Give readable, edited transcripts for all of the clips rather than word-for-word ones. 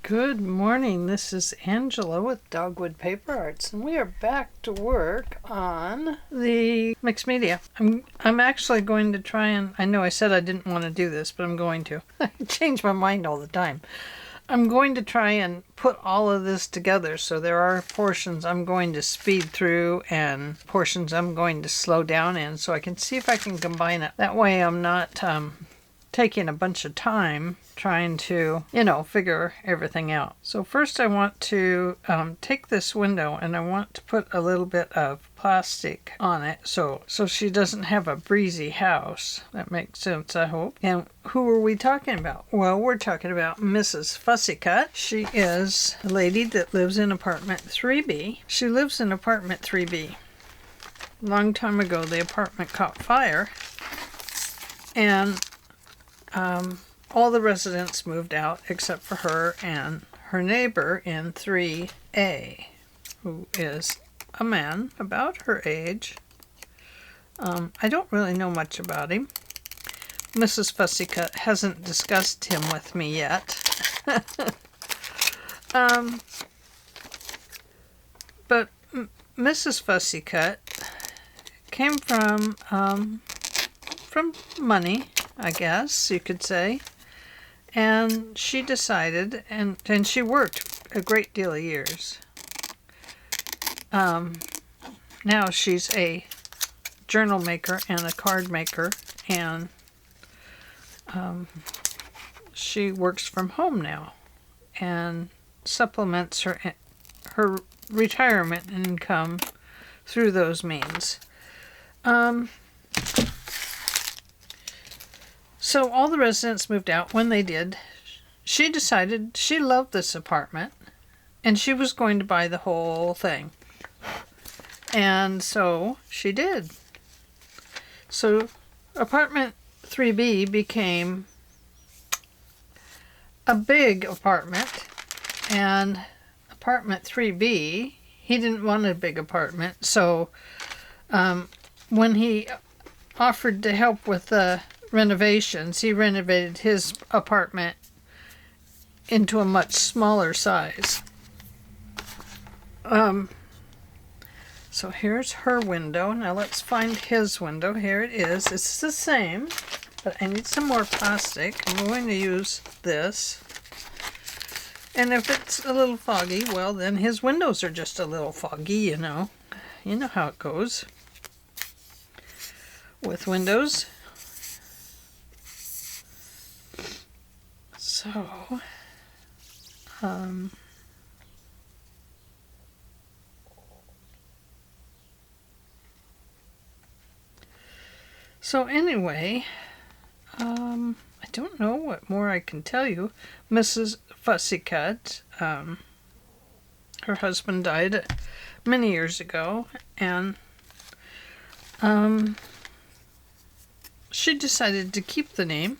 Good morning, this is Angela with Dogwood Paper Arts, and we are back to work on the mixed media. I'm actually going to try and, I know I said I didn't want to do this, but I'm going to. I change my mind all the time. I'm going to try and put all of this together, so there are portions I'm going to speed through and portions I'm going to slow down in, so I can see if I can combine it. That way I'm not taking a bunch of time trying to, figure everything out. So first I want to take this window and I want to put a little bit of plastic on it so she doesn't have a breezy house. That makes sense, I hope. And who are we talking about? Well, we're talking about Mrs. Fussycut. She is a lady that lives in apartment 3B. She lives in apartment 3B. A long time ago, the apartment caught fire, and all the residents moved out except for her and her neighbor in 3A, who is a man about her age. I don't really know much about him. Mrs. Fussycut hasn't discussed him with me yet. But Mrs. Fussycut came from money, I guess you could say. And she decided, and she worked a great deal of years. Now she's a journal maker and a card maker, and she works from home now and supplements her retirement income through those means. So all the residents moved out. When they did, she decided she loved this apartment and she was going to buy the whole thing. And so she did. So apartment 3B became a big apartment, and apartment 3B, he didn't want a big apartment. So when he offered to help with the renovations, he renovated his apartment into a much smaller size. So here's her window. Now let's find his window. Here it is. It's the same, but I need some more plastic. I'm going to use this. And if it's a little foggy, well, then his windows are just a little foggy, You know how it goes with windows. So anyway, I don't know what more I can tell you. Mrs. Fussycut, her husband died many years ago, and she decided to keep the name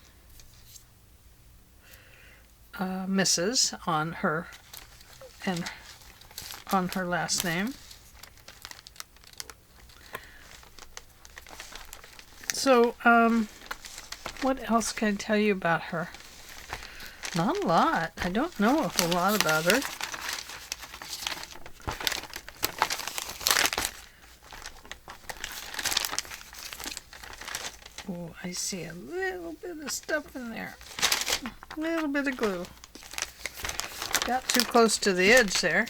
Mrs. on her last name. So, what else can I tell you about her? Not a lot. I don't know a whole lot about her. Oh, I see a little bit of stuff in there. A little bit of glue. Got too close to the edge there.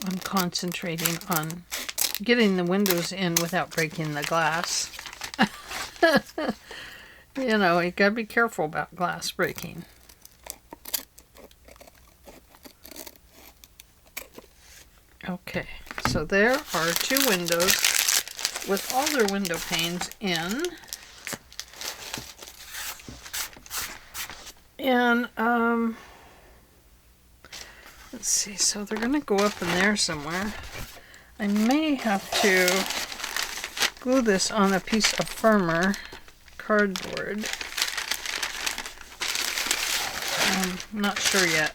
I'm concentrating on getting the windows in without breaking the glass. You gotta be careful about glass breaking. Okay, so there are two windows with all their window panes in. And, let's see, so they're gonna go up in there somewhere. I may have to glue this on a piece of firmer cardboard. I'm not sure yet.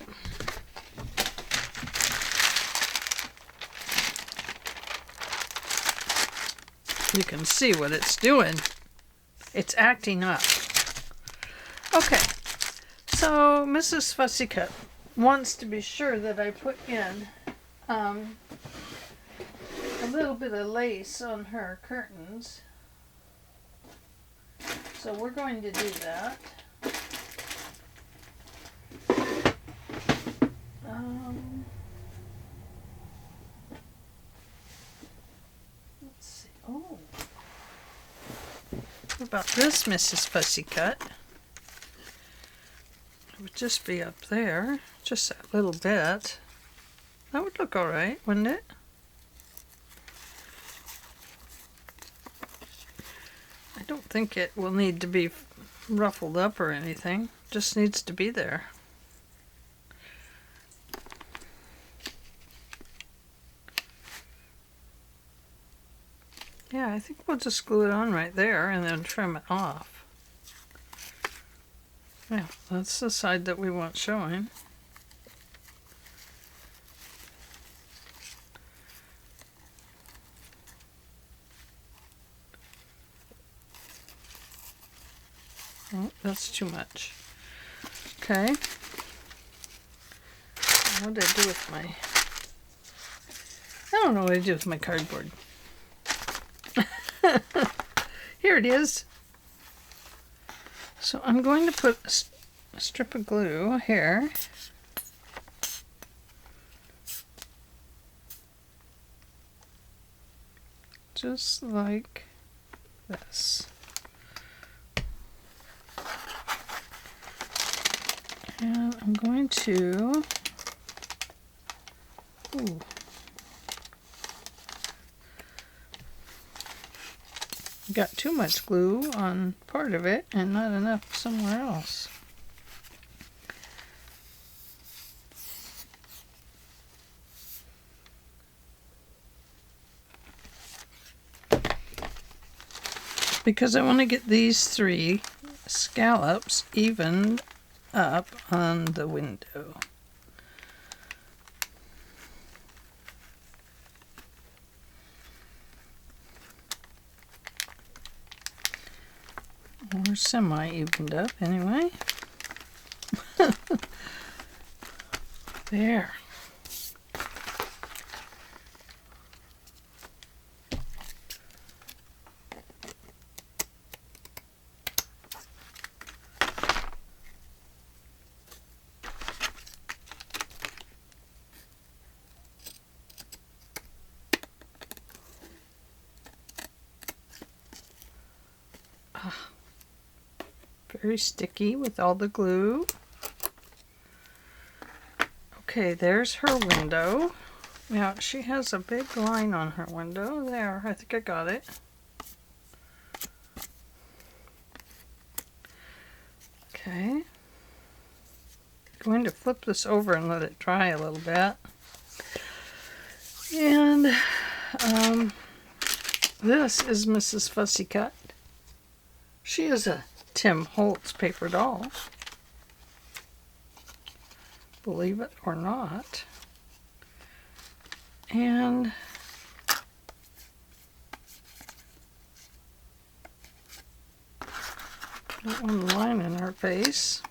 You can see what it's doing. It's acting up. Okay, so Mrs. Fussycut wants to be sure that I put in a little bit of lace on her curtains. So we're going to do that. Let's see. Oh. What about this, Mrs. Fussycut? It would just be up there. Just that little bit. That would look alright, wouldn't it? I don't think it will need to be ruffled up or anything. Just needs to be there. Yeah, I think we'll just glue it on right there and then trim it off. Yeah, that's the side that we want showing. Oh, that's too much. Okay. What did I do with my... I don't know what I did with my cardboard. Here it is. So I'm going to put a strip of glue here. Just like this. And I'm going to... Ooh. Got too much glue on part of it and not enough somewhere else. Because I want to get these three scallops evened up on the window. Or semi-evened up anyway. There. Very sticky with all the glue. Okay, there's her window. Now, she has a big line on her window. There, I think I got it. Okay. Going to flip this over and let it dry a little bit. And this is Mrs. Fussycut. She is a Tim Holtz paper doll, believe it or not. And got one line in her face.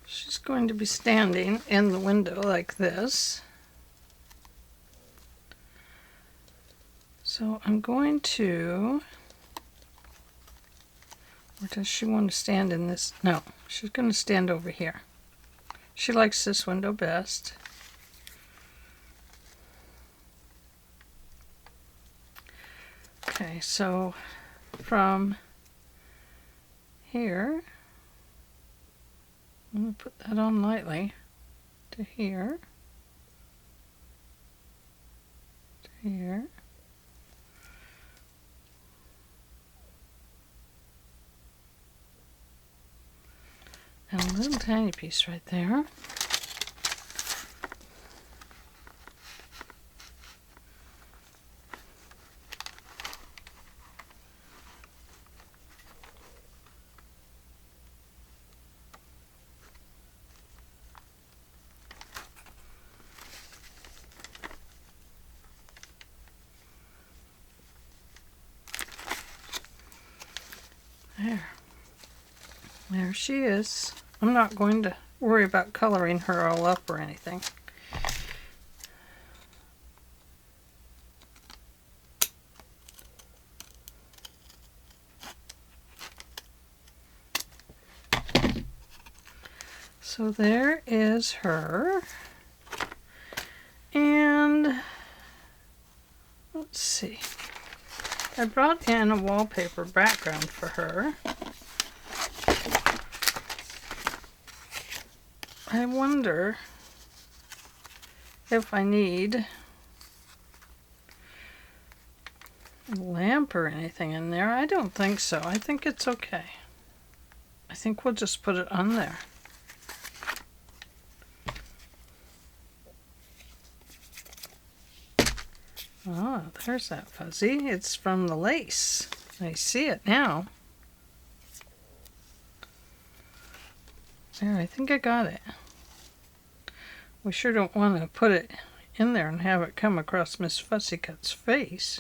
She's going to be standing in the window like this. So I'm going to... Or does she want to stand in this? No, she's going to stand over here. She likes this window best. Okay, so from here, I'm going to put that on lightly, to here, to here. And a little tiny piece right there. There she is. I'm not going to worry about coloring her all up or anything. So there is her. And let's see. I brought in a wallpaper background for her. I wonder if I need a lamp or anything in there. I don't think so. I think it's okay. I think we'll just put it on there. Oh, there's that fuzzy. It's from the lace. I see it now. There, I think I got it. We sure don't want to put it in there and have it come across Miss Fussycut's face.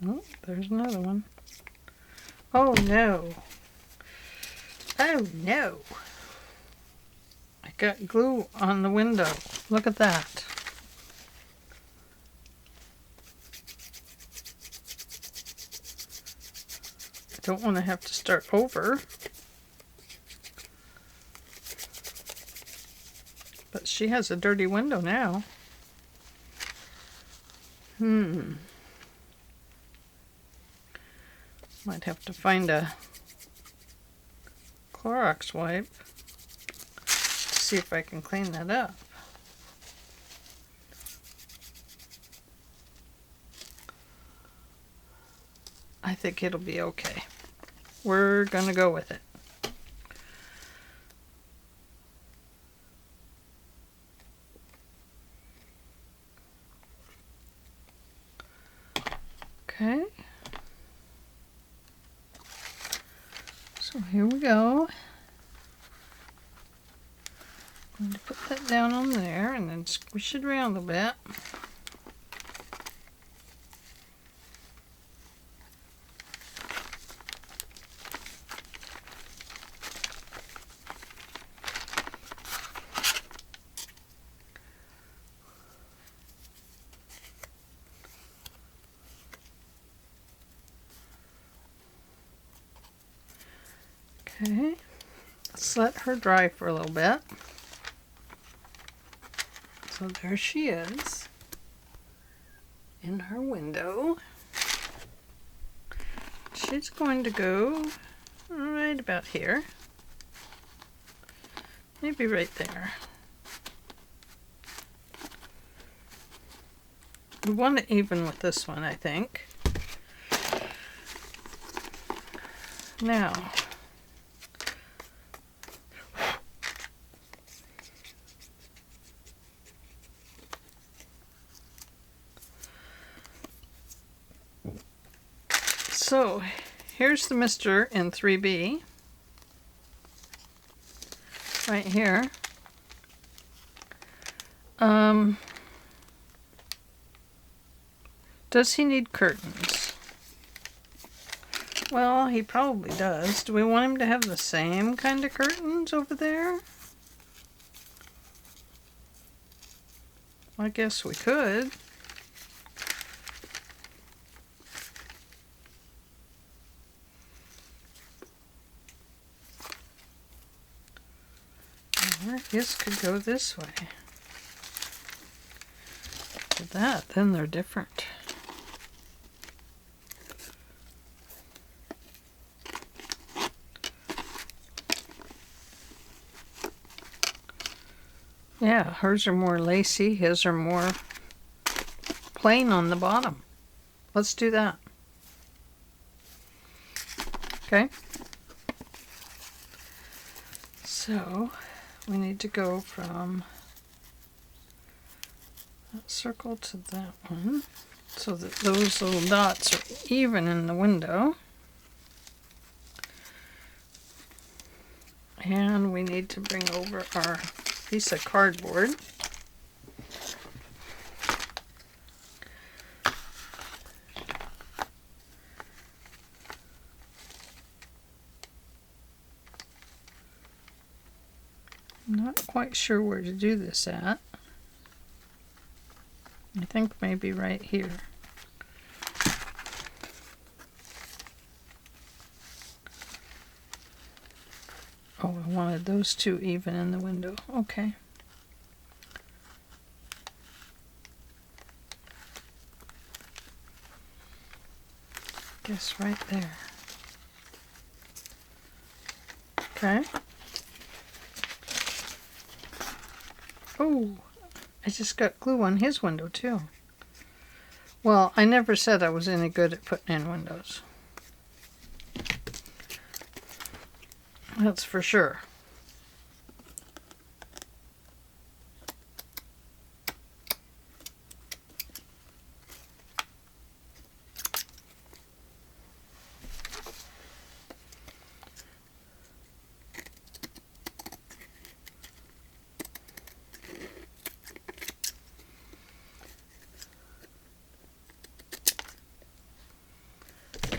Oh, there's another one. Oh no. Oh no. I got glue on the window. Look at that. I don't want to have to start over. But she has a dirty window now. Might have to find a Clorox wipe to see if I can clean that up. I think it'll be okay. We're gonna go with it. Okay. So here we go. I'm going to put that down on there and then squish it around a bit. Okay, let's let her dry for a little bit. So there she is in her window. She's going to go right about here. Maybe right there. We want it even with this one, I think. Now, so here's the mister in 3B, right here. Does he need curtains? Well, he probably does. Do we want him to have the same kind of curtains over there? I guess we could. Or this could go this way. Look at that, then they're different. Yeah, hers are more lacy, his are more plain on the bottom. Let's do that. Okay. So we need to go from that circle to that one so that those little dots are even in the window. And we need to bring over our piece of cardboard. I'm not quite sure where to do this at. I think maybe right here. Oh, I wanted those two even in the window. Okay. Guess right there. Okay. Oh, I just got glue on his window too. Well, I never said I was any good at putting in windows. That's for sure.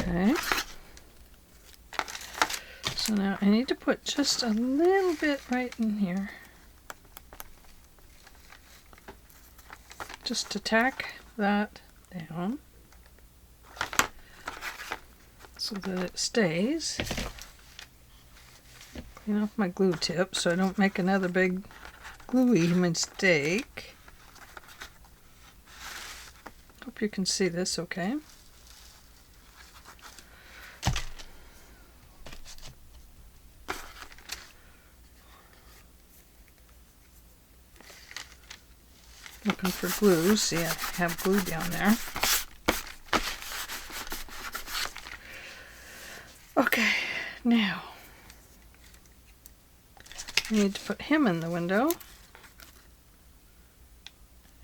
Okay. So now I need to put just a little bit right in here. Just to tack that down so that it stays. Clean off my glue tip so I don't make another big gluey mistake. Hope you can see this okay. Looking for glue. See, I have glue down there. Okay, now I need to put him in the window.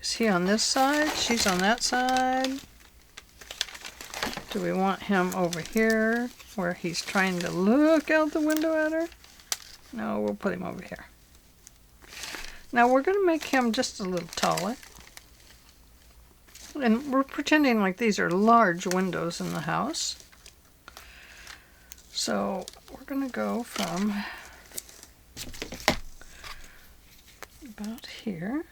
Is he on this side? She's on that side. Do we want him over here where he's trying to look out the window at her? No, we'll put him over here. Now we're going to make him just a little taller. And we're pretending like these are large windows in the house. So we're going to go from about here.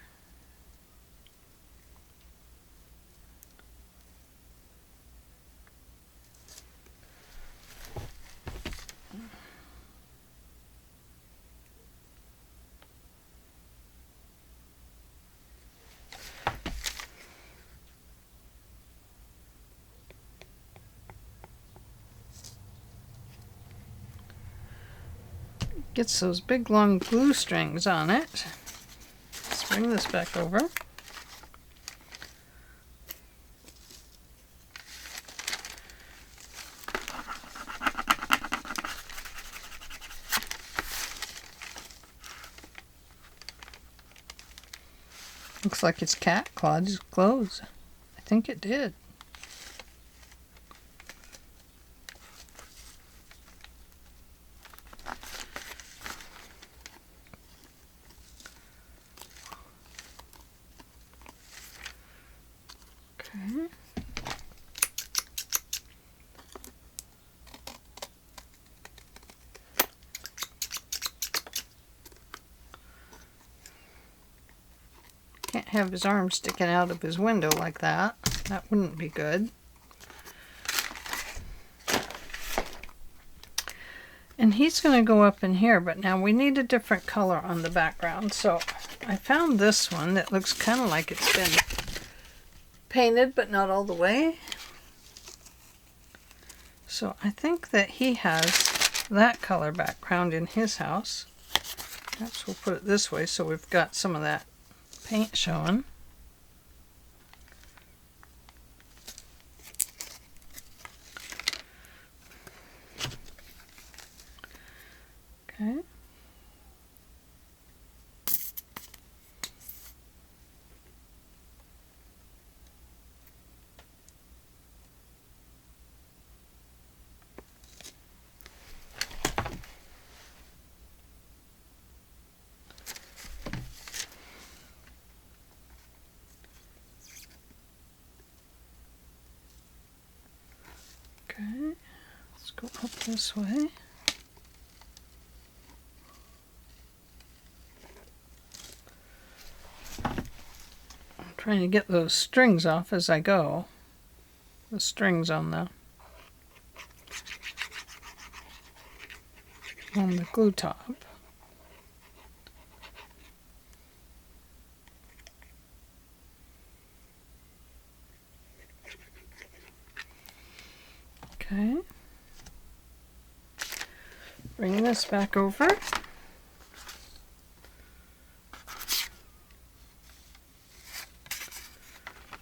Gets those big long glue strings on it. Let's bring this back over. Looks like his cat clawed his clothes. I think it did. Okay. Can't have his arm sticking out of his window like that. That wouldn't be good. And he's going to go up in here, but now we need a different color on the background. So I found this one that looks kind of like it's been painted, but not all the way. So I think that he has that color background in his house. Perhaps we'll put it this way so we've got some of that paint showing. Okay. Okay, let's go up this way. I'm trying to get those strings off as I go. The strings on the glue top. Okay. Bring this back over. I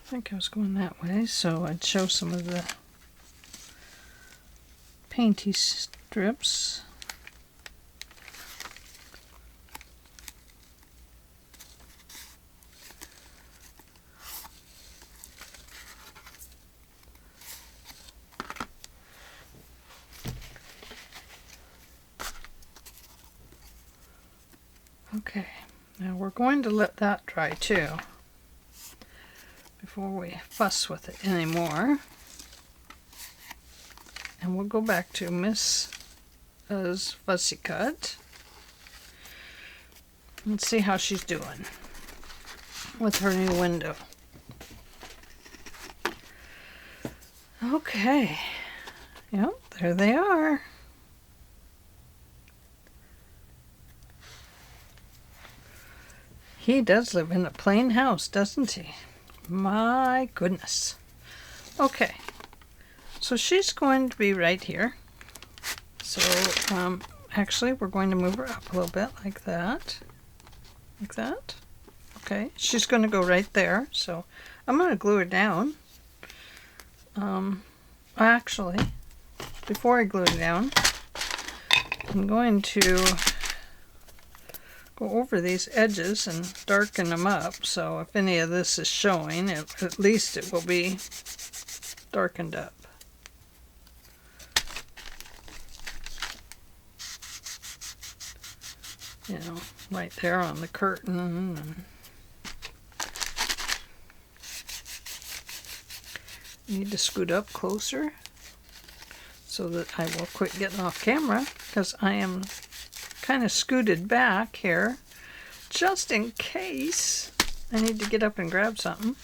think I was going that way, so I'd show some of the painty strips. Okay, now we're going to let that dry too before we fuss with it anymore. And we'll go back to Mrs. Fussycut and see how she's doing with her new window. Okay, yep, there they are. He does live in a plain house, doesn't he? My goodness. Okay, so she's going to be right here. So actually we're going to move her up a little bit like that. Like that. Okay, she's going to go right there. So I'm going to glue her down. Actually, before I glue her down, I'm going to go over these edges and darken them up, so if any of this is showing, at least it will be darkened up. You know, right there on the curtain. And need to scoot up closer so that I will quit getting off camera, because I am kind of scooted back here just in case I need to get up and grab something.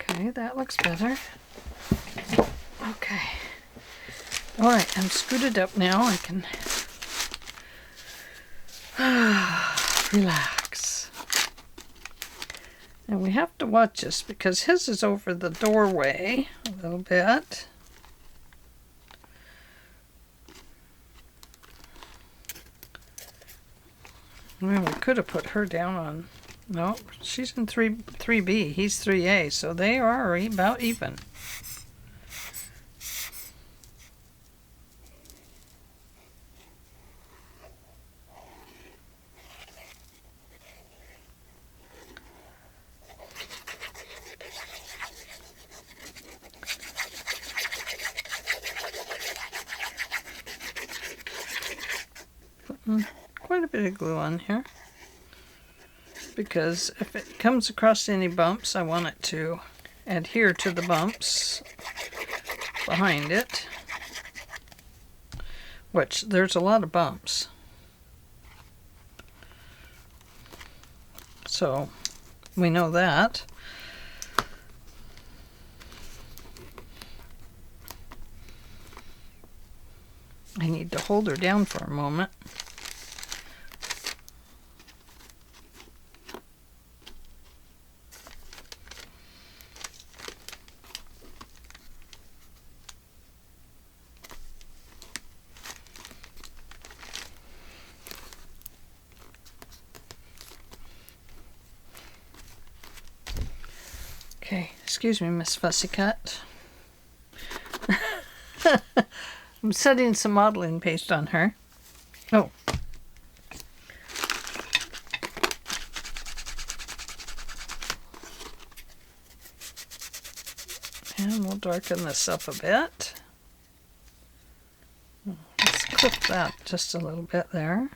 Okay, that looks better. Okay. Alright, I'm scooted up now. I can relax. And we have to watch this because his is over the doorway a little bit. Well, we could have put her down on... No, she's in 3B. He's 3A, so they are about even. Quite a bit of glue on here, because if it comes across any bumps, I want it to adhere to the bumps behind it, which there's a lot of bumps. So we know that. I need to hold her down for a moment. Okay, excuse me, Miss Fussycut. I'm setting some modeling paste on her. Oh. And we'll darken this up a bit. Let's clip that just a little bit there.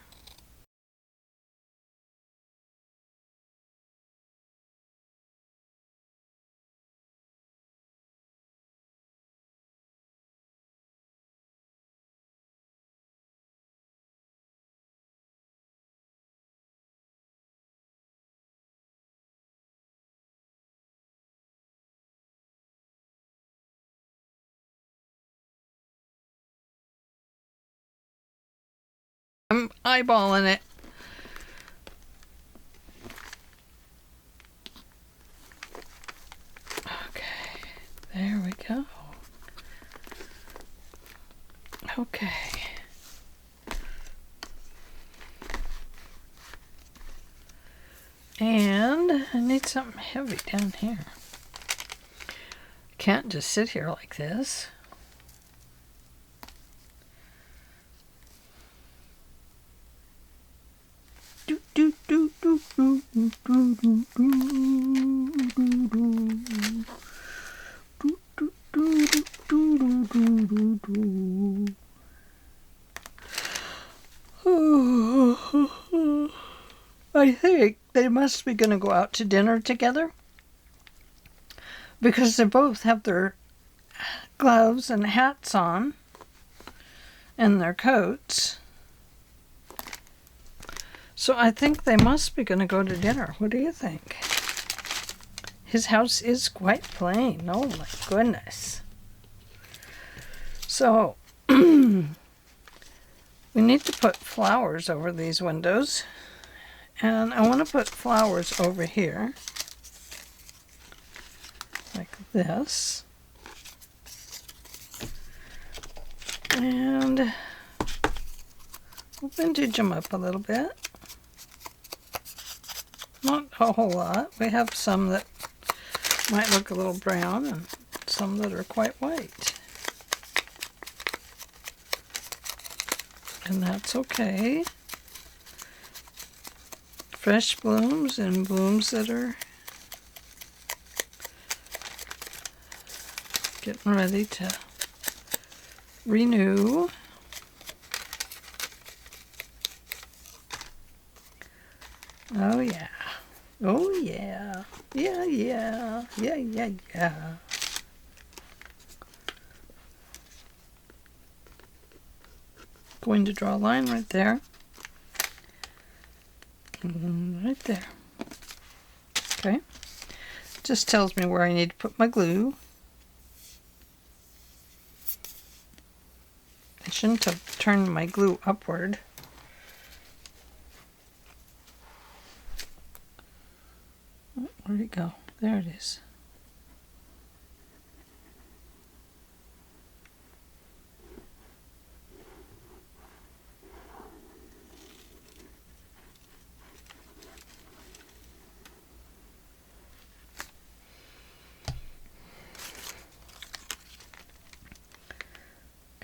I'm eyeballing it. Okay, there we go. Okay. And I need something heavy down here. Can't just sit here like this. I think they must be going to go out to dinner together because they both have their gloves and hats on and their coats. So I think they must be going to go to dinner. What do you think? His house is quite plain. Oh my goodness. So we need to put flowers over these windows. And I want to put flowers over here, like this. And we'll vintage them up a little bit. Not a whole lot. We have some that might look a little brown and some that are quite white. And that's okay. Fresh blooms and blooms that are getting ready to renew. Oh yeah. Oh yeah. Yeah, yeah. Yeah, yeah, yeah. Going to draw a line right there. Right there. Okay. Just tells me where I need to put my glue. I shouldn't have turned my glue upward. Oh, where'd it go? There it is.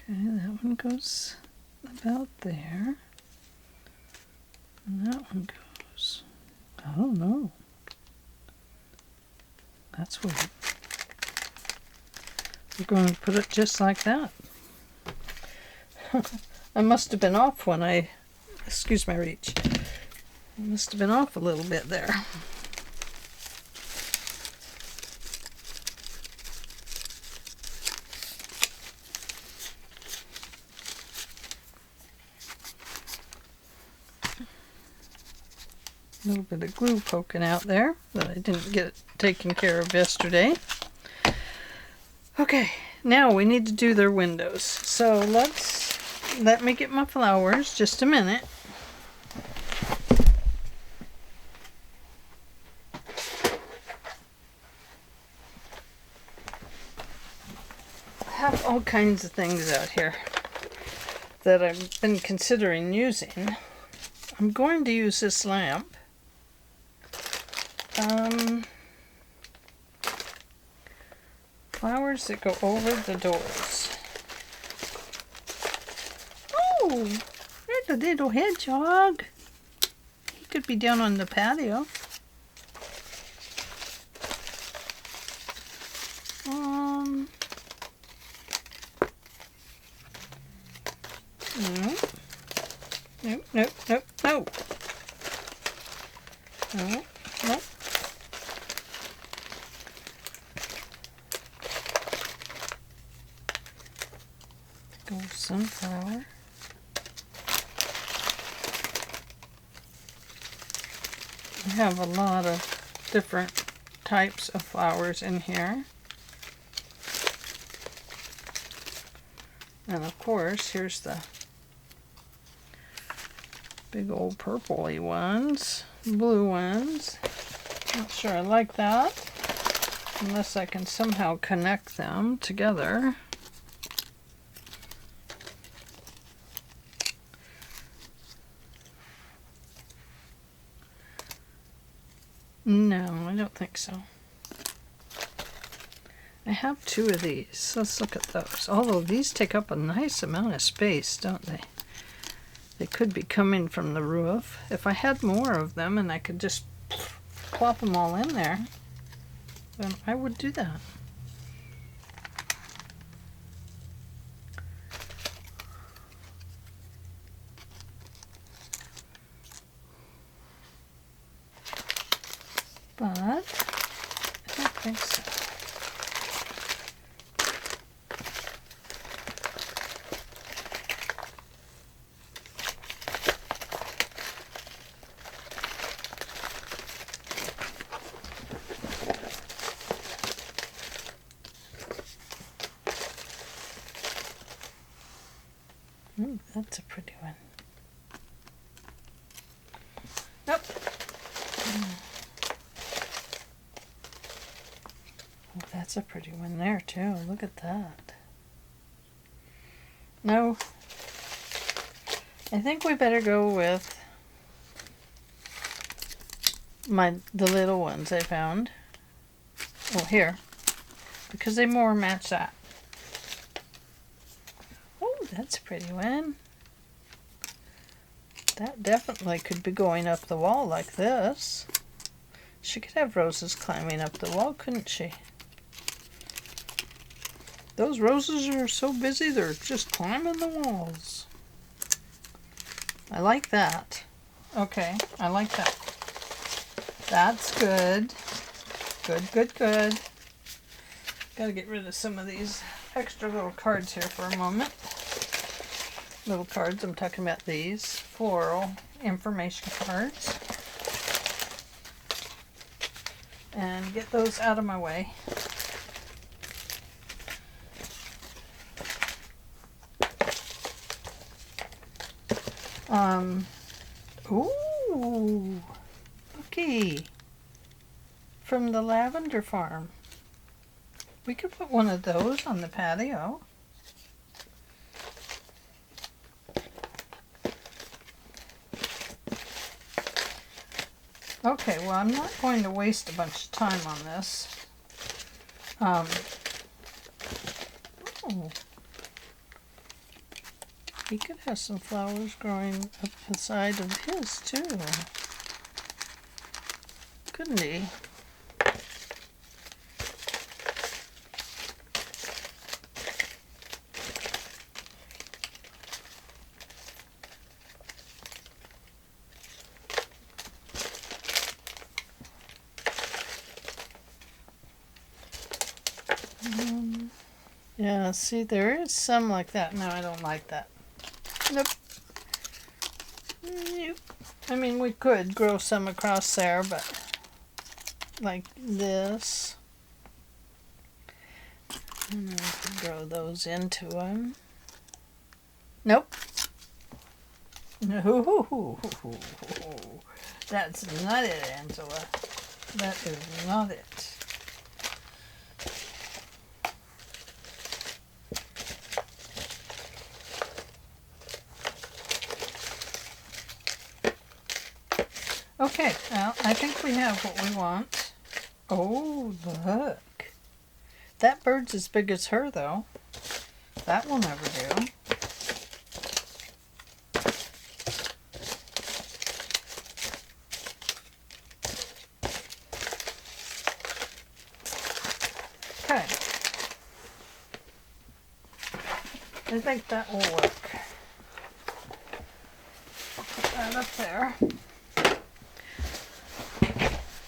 Okay, that one goes about there. And that one goes, I don't know. That's weird. We're going to put it just like that. I must have been off when I, excuse my reach. I must have been off a little bit there. A little bit of glue poking out there that I didn't get taken care of yesterday. Okay, now we need to do their windows. So let me get my flowers just a minute. I have all kinds of things out here that I've been considering using. I'm going to use this lamp. Flowers that go over the doors. Oh, there's a little hedgehog. He could be down on the patio. No. Nope. No. Go sunflower. We have a lot of different types of flowers in here. And of course, here's the Big old purpley ones. Blue ones. Not sure I like that. Unless I can somehow connect them together. No, I don't think so. I have two of these. Let's look at those. Although these take up a nice amount of space, don't they? They could be coming from the roof. If I had more of them and I could just plop them all in there, then I would do that. But I don't think so. Ooh, that's a pretty one. Nope. Oh, that's a pretty one there too. Look at that. No. I think we better go with the little ones I found. Well, here. Because they more match that. That's a pretty one. That definitely could be going up the wall like this. She could have roses climbing up the wall, couldn't she? Those roses are so busy, they're just climbing the walls. I like that. Okay, I like that. That's good. Good, good, good. Gotta get rid of some of these extra little cards here for a moment. Little cards, I'm talking about these floral information cards. And get those out of my way. Ooh, looky. From the lavender farm. We could put one of those on the patio. Okay, well, I'm not going to waste a bunch of time on this. Oh. He could have some flowers growing up the side of his, too. Couldn't he? Yeah, see, there is some like that. No, I don't like that. Nope. Nope. I mean, we could grow some across there, but like this. And then we could grow those into them. Nope. No. That's not it, Angela. That is not it. Okay, well, I think we have what we want. Oh, look. That bird's as big as her, though. That will never do. Okay. I think that will work. Put that up there.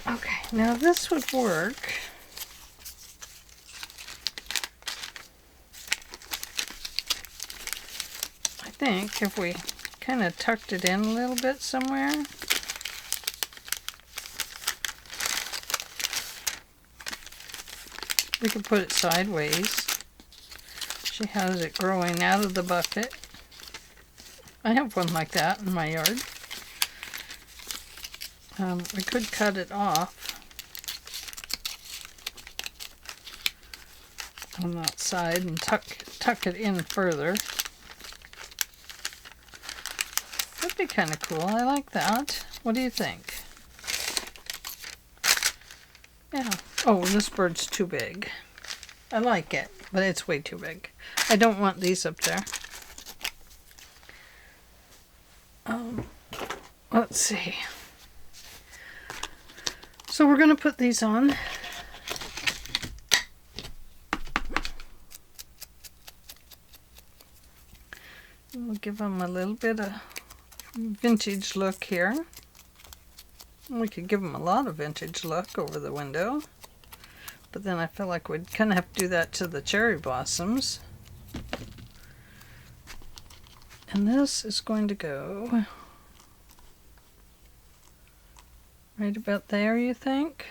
Okay, now this would work. I think if we kind of tucked it in a little bit somewhere. We could put it sideways. She has it growing out of the bucket. I have one like that in my yard. We could cut it off on that side and tuck it in further. That'd be kind of cool. I like that. What do you think? Yeah. Oh, this bird's too big. I like it, but it's way too big. I don't want these up there. Let's see. So we're going to put these on. We'll give them a little bit of vintage look here. We could give them a lot of vintage look over the window, but then I feel like we'd kind of have to do that to the cherry blossoms. And this is going to go right about there, you think?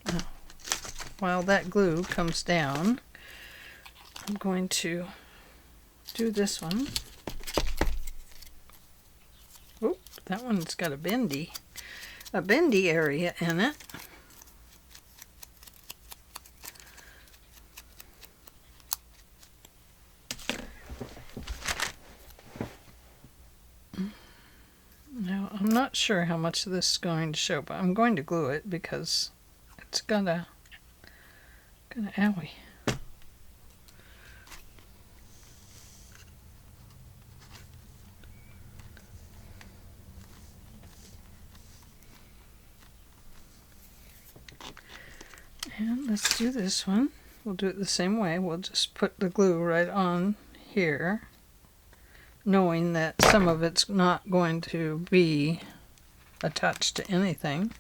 Oh. While that glue comes down, I'm going to do this one. Oop, that one's got a bendy area in it. Now, I'm not sure how much of this is going to show, but I'm going to glue it because it's gonna owie. And let's do this one. We'll do it the same way. We'll just put the glue right on here, knowing that some of it's not going to be attached to anything.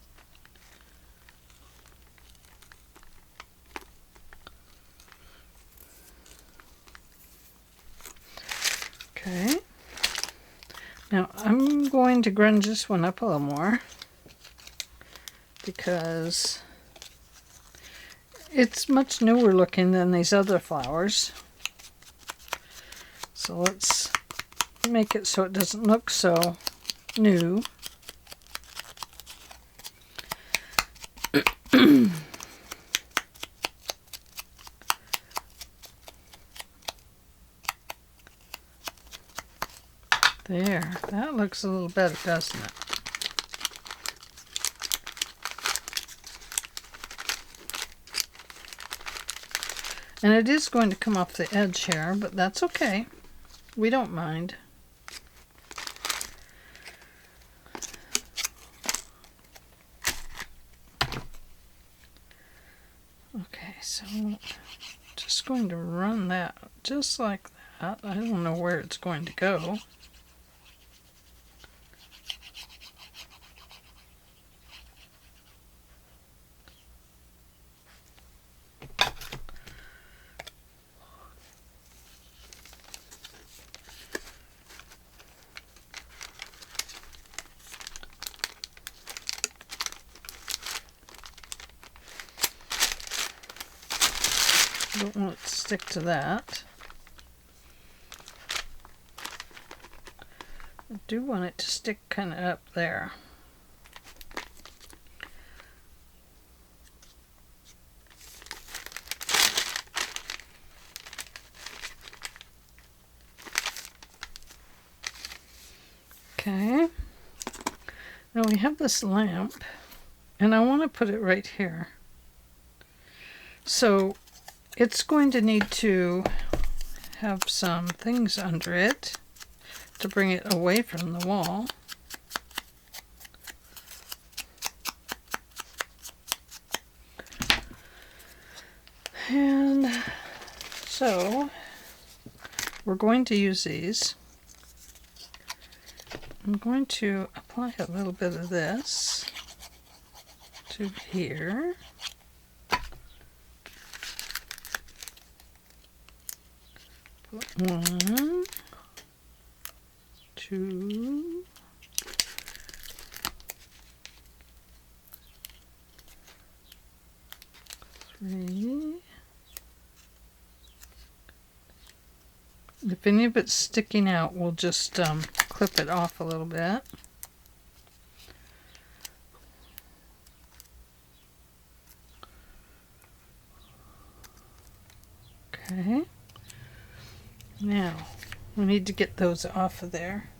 Okay. Now I'm going to grunge this one up a little more because it's much newer looking than these other flowers. So let's make it so it doesn't look so new. There, that looks a little better, doesn't it? And it is going to come off the edge here, but that's okay. We don't mind. Okay, so just going to run that just like that. I don't know where it's going to go. Don't want it to stick to that. I do want it to stick kind of up there. Okay. Now we have this lamp, and I want to put it right here. So it's going to need to have some things under it to bring it away from the wall. And so we're going to use these. I'm going to apply a little bit of this to here. Put 1, 2, 3. If any of it's sticking out, we'll just clip it off a little bit. Okay. Now, we need to get those off of there.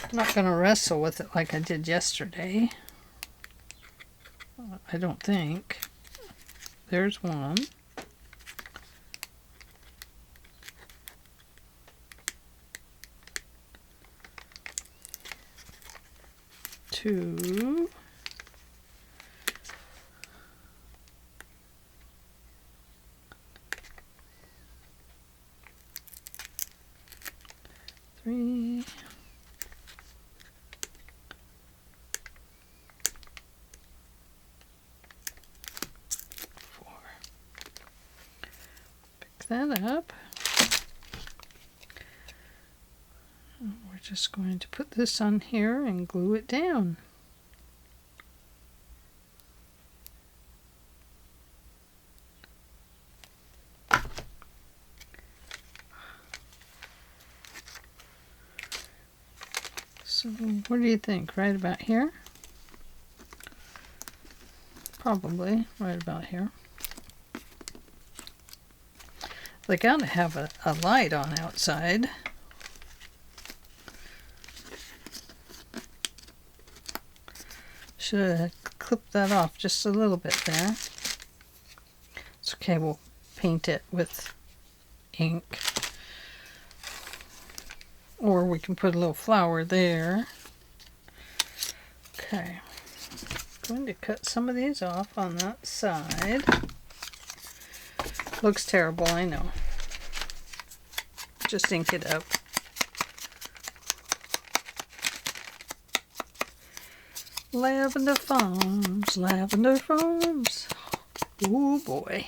I'm not going to wrestle with it like I did yesterday. I don't think. There's one. Two. Three. Four. Pick that up. We're just going to put this on here and glue it down. So what do you think? Right about here? Probably right about here. They gotta have a light on outside. Should have clipped that off just a little bit there. It's okay, we'll paint it with ink. Or we can put a little flower there. Okay. Going to cut some of these off on that side. Looks terrible, I know. Just ink it up. Lavender Farms, Lavender Farms. Oh boy.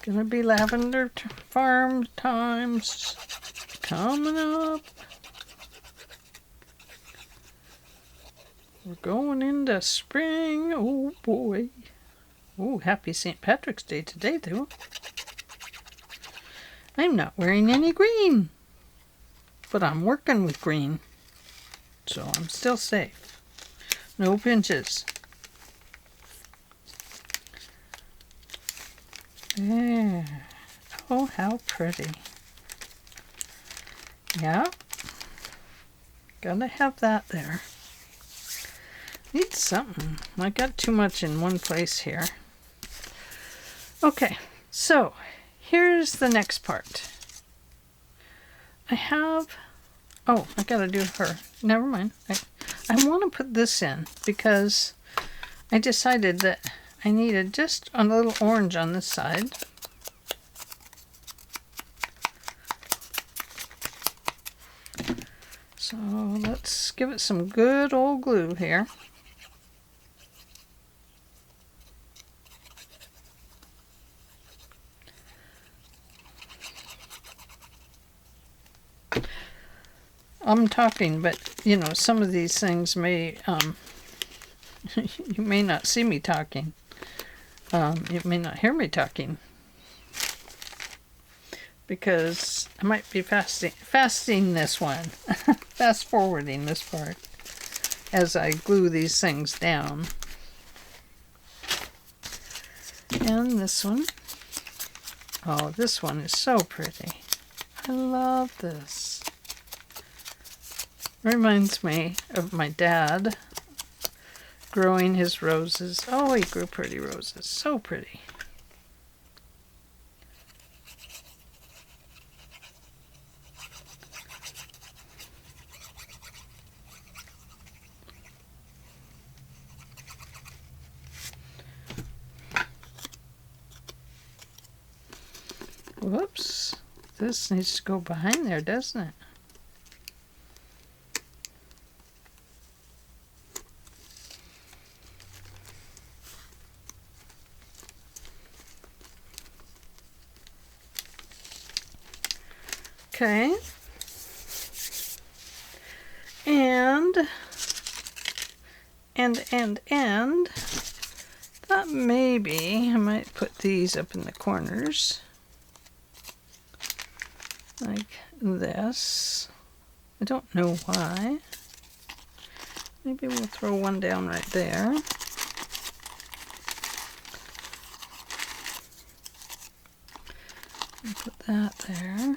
Gonna be Lavender Farm times coming up. We're going into spring. Oh boy. Oh, happy St. Patrick's Day today, though. I'm not wearing any green, but I'm working with green, so I'm still safe. No pinches. There. Oh, how pretty. Yeah. Gotta have that there. Need something. I got too much in one place here. Okay, so here's the next part. I have... Oh, I gotta do her. Never mind. I want to put this in because I decided that I needed just a little orange on this side. So let's give it some good old glue here. I'm talking, but you know, some of these things may, you may not see me talking. You may not hear me talking. Because I might be fasting this one. Fast forwarding this part. As I glue these things down. And this one. Oh, this one is so pretty. I love this. Reminds me of my dad growing his roses. Oh, he grew pretty roses. So pretty. Whoops. This needs to go behind there, doesn't it? Okay, and thought maybe I might put these up in the corners like this. I don't know why. Maybe we'll throw one down right there. And put that there.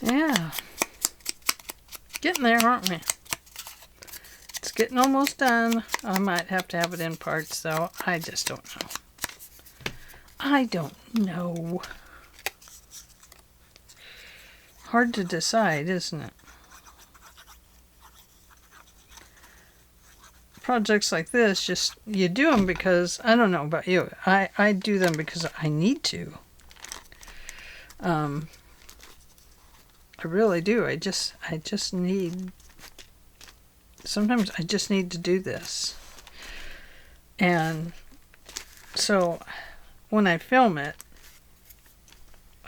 Yeah, getting there, aren't we? It's getting almost done. I might have to have it in parts, though. I just don't know. I don't know. Hard to decide, isn't it? Projects like this, just you do them because, I don't know about you, I do them because I need to. I really do. I just need, sometimes I just need to do this. And so when I film it,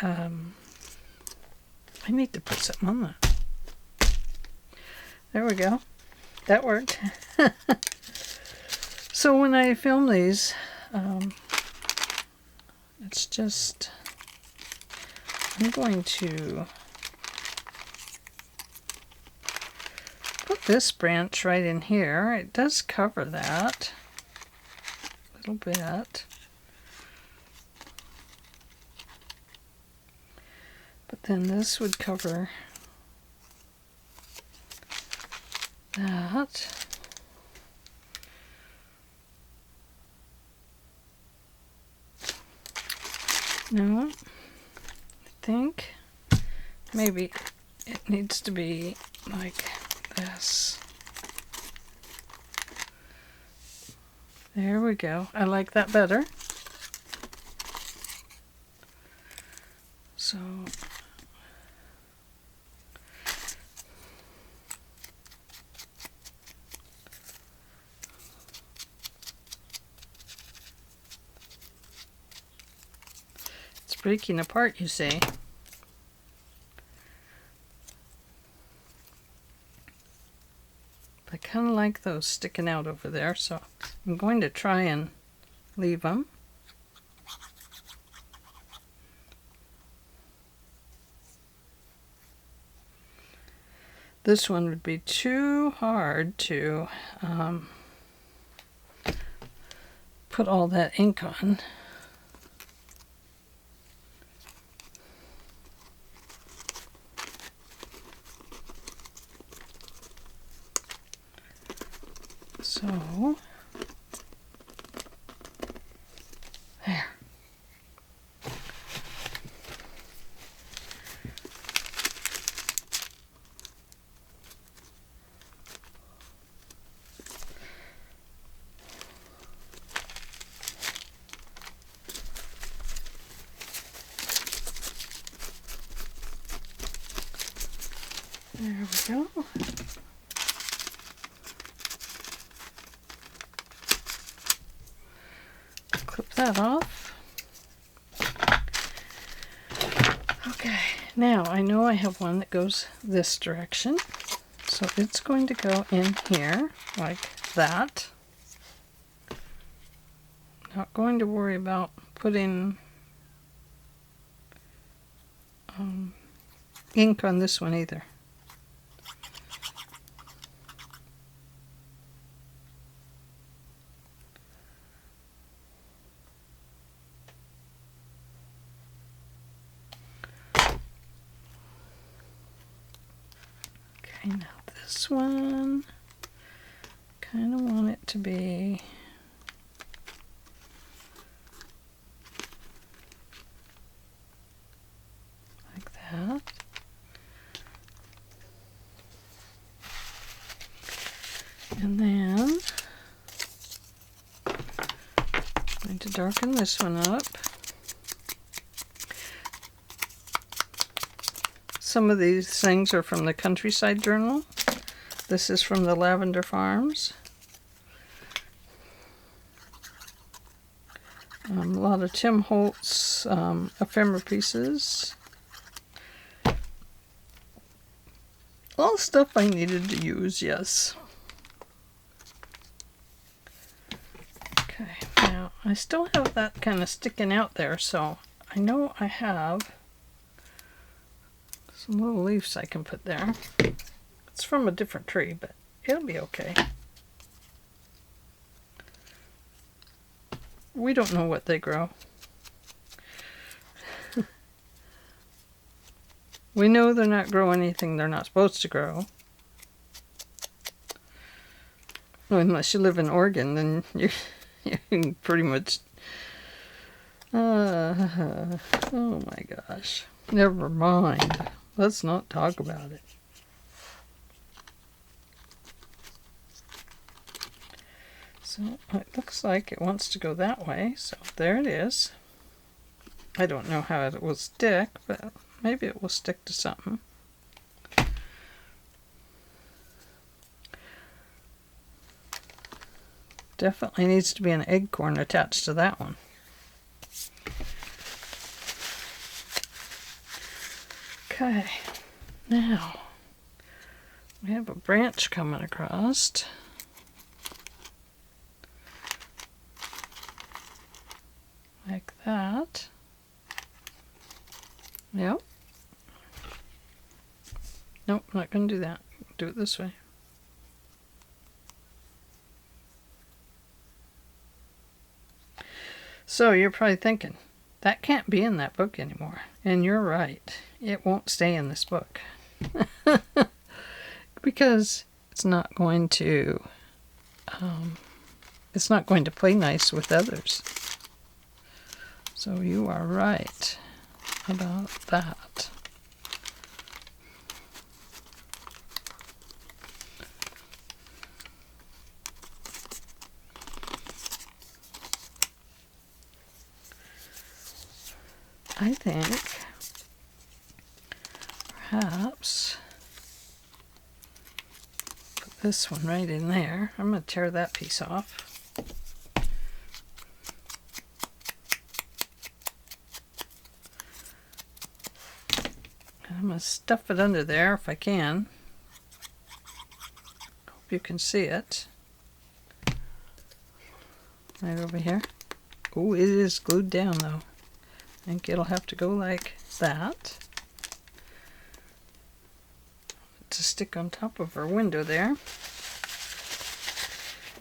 I need to put something on that. There we go. That worked. So when I film these, it's just, I'm going to put this branch right in here. It does cover that a little bit. But then this would cover that. No, I think maybe it needs to be like this. There we go. I like that better. So it's breaking apart, you see. I kind of like those sticking out over there, so I'm going to try and leave them. This one would be too hard to put all that ink on. So, there. There we go. Clip that off. Okay, now I know I have one that goes this direction, so it's going to go in here like that. Not going to worry about putting ink on this one either. Okay, now this one, kind of want it to be like that. And then I'm going to darken this one up. Some of these things are from the Countryside Journal. This is from the Lavender Farms. A lot of Tim Holtz ephemera pieces. All stuff I needed to use, yes. Okay, now I still have that kind of sticking out there, so I know I have some little leaves I can put there. It's from a different tree, but it'll be okay. We don't know what they grow. We know they're not growing anything they're not supposed to grow. Well, unless you live in Oregon, then you can pretty much... oh my gosh. Never mind. Let's not talk about it. So it looks like it wants to go that way, so there it is. I don't know how it will stick, but maybe it will stick to something. Definitely needs to be an acorn attached to that one. Okay, now we have a branch coming across. Like that. Yep. Nope, I'm not going to do that. Do it this way. So you're probably thinking, that can't be in that book anymore. And you're right. It won't stay in this book. Because it's not going to play nice with others. So you are right about that. I think perhaps put this one right in there. I'm going to tear that piece off. I'm going to stuff it under there if I can. Hope you can see it. Right over here. Oh, it is glued down though. I think it'll have to go like that. To stick on top of our window there.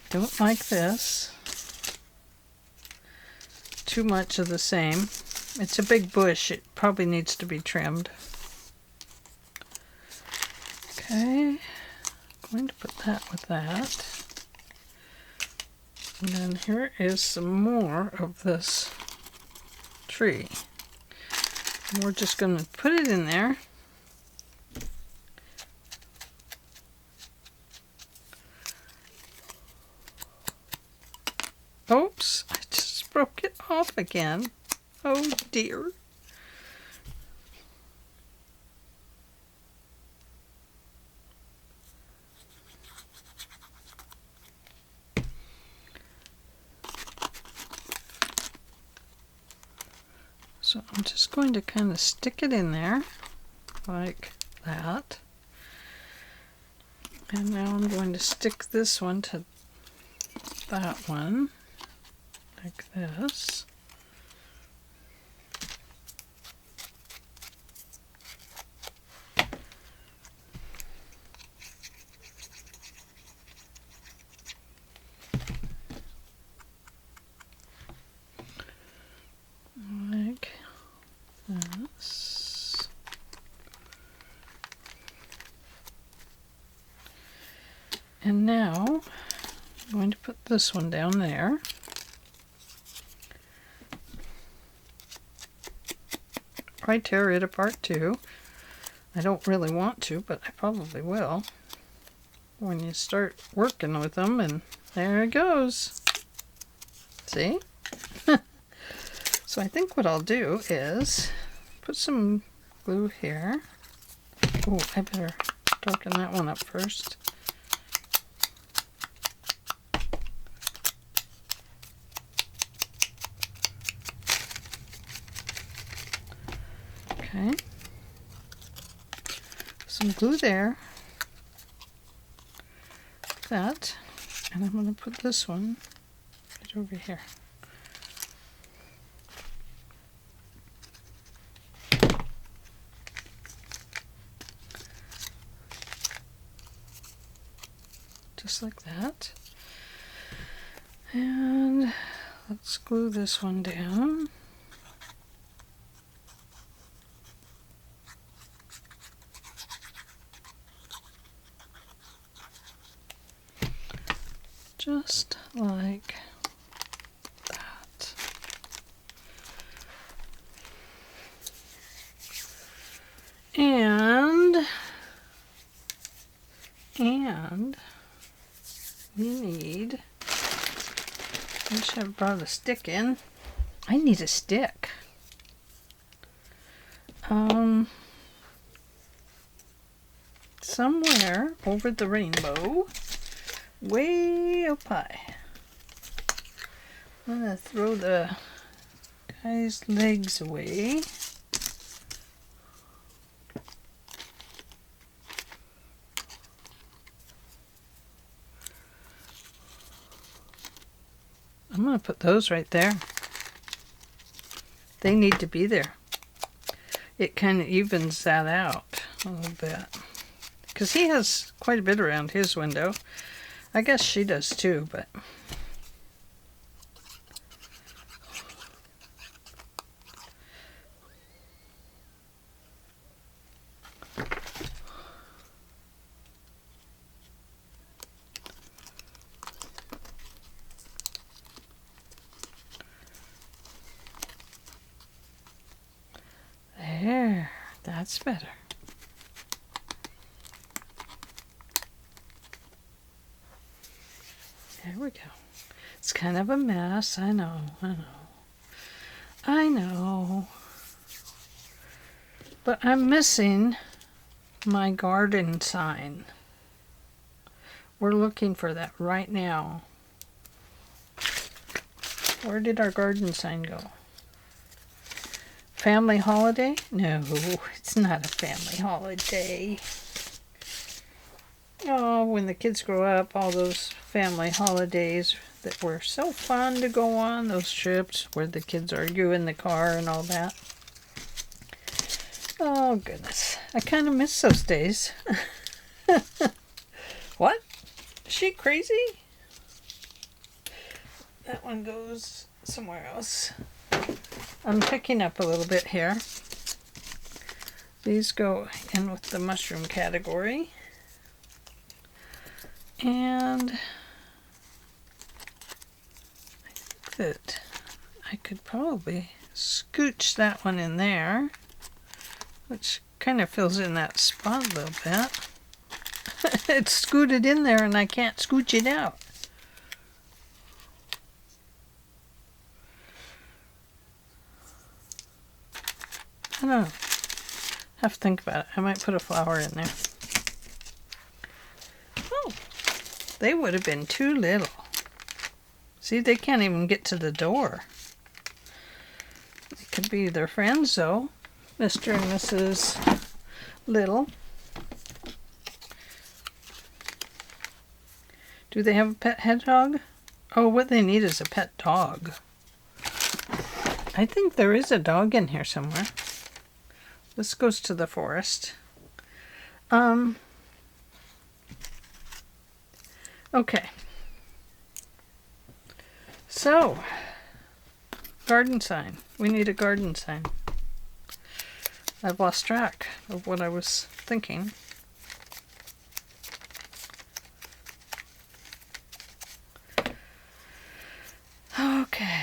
Don't like this. Too much of the same. It's a big bush. It probably needs to be trimmed. Okay, I'm going to put that with that. And then here is some more of this tree. And we're just going to put it in there. Oops, I just broke it off again. Oh dear. So I'm just going to kind of stick it in there like that. And now I'm going to stick this one to that one like this. Like this. And now I'm going to put this one down there. I tear it apart too. I don't really want to, but I probably will when you start working with them, and there it goes. See? So I think what I'll do is put some glue here. Oh, I better darken that one up first. Okay. Some glue there. that. And I'm going to put this one right over here. Just like that. And let's glue this one down. Just like that. And we need, I should have brought a stick in. I need a stick. Somewhere over the rainbow, way up high. I'm gonna throw the guy's legs away. I'm going to put those right there. They need to be there. It kind of evens that out a little bit. Because he has quite a bit around his window. I guess she does too, but... There, that's better. There we go. It's kind of a mess, I know. But I'm missing my garden sign. We're looking for that right now. Where did our garden sign go? Family holiday? No, it's not a family holiday. Oh, when the kids grow up, all those family holidays that were so fun to go on, those trips where the kids argue in the car and all that. Oh, goodness. I kind of miss those days. What? Is she crazy? That one goes somewhere else. I'm picking up a little bit here. These go in with the mushroom category. And I think that I could probably scooch that one in there, which kind of fills in that spot a little bit. It's scooted in there and I can't scooch it out. I don't know. Have to think about it. I might put a flower in there. Oh, they would have been too little. See, they can't even get to the door. It could be their friends, though. Mr. and Mrs. Little. Do they have a pet hedgehog? Oh, what they need is a pet dog. I think there is a dog in here somewhere. This goes to the forest. Okay. So, garden sign. We need a garden sign. I've lost track of what I was thinking. Okay.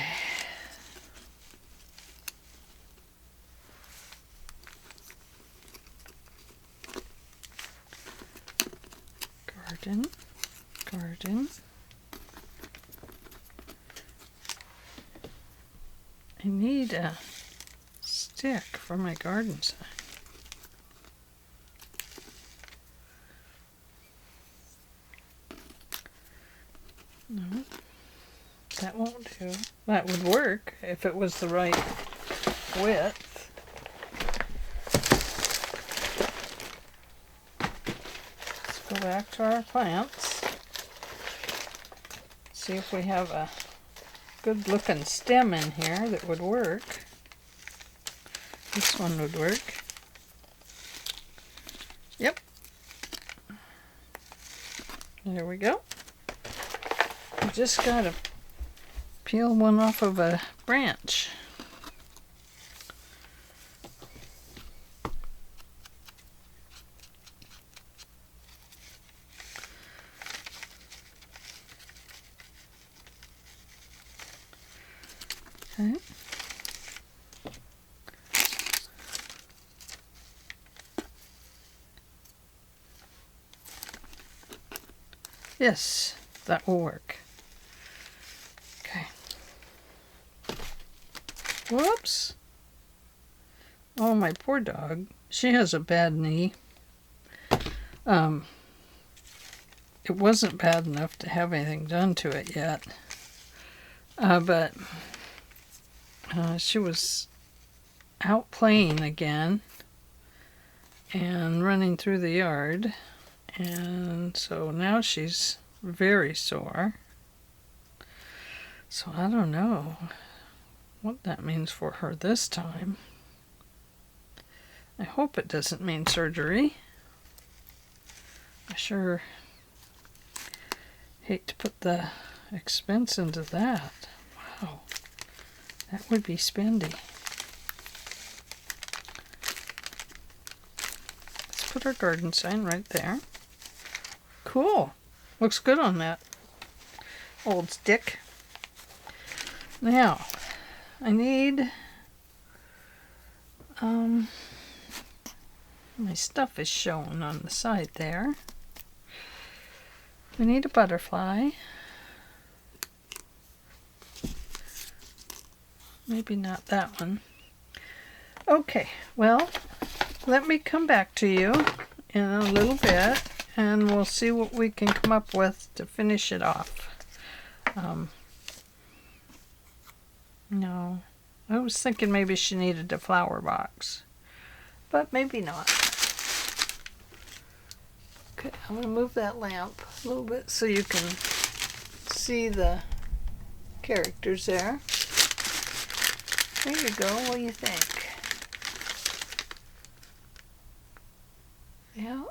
Garden. I need a stick for my garden sign. No, that won't do. That would work if it was the right width. Let's go back to our plants. See if we have a good looking stem in here that would work. This one would work. Yep. There we go. We just gotta peel one off of a branch. Okay. Yes, that will work. Okay. Whoops. Oh, my poor dog. She has a bad knee. It wasn't bad enough to have anything done to it yet. But she was out playing again and running through the yard. And so now she's very sore. So I don't know what that means for her this time. I hope it doesn't mean surgery. I sure hate to put the expense into that. Wow, that would be spendy. Let's put our garden sign right there. Cool. Looks good on that old stick. Now, I need, my stuff is shown on the side there. We need a butterfly. Maybe not that one. Okay, well, let me come back to you in a little bit and we'll see what we can come up with to finish it off. No, I was thinking maybe she needed a flower box, but maybe not. Okay, I'm going to move that lamp a little bit so you can see the characters there. There you go. What do you think? Yeah.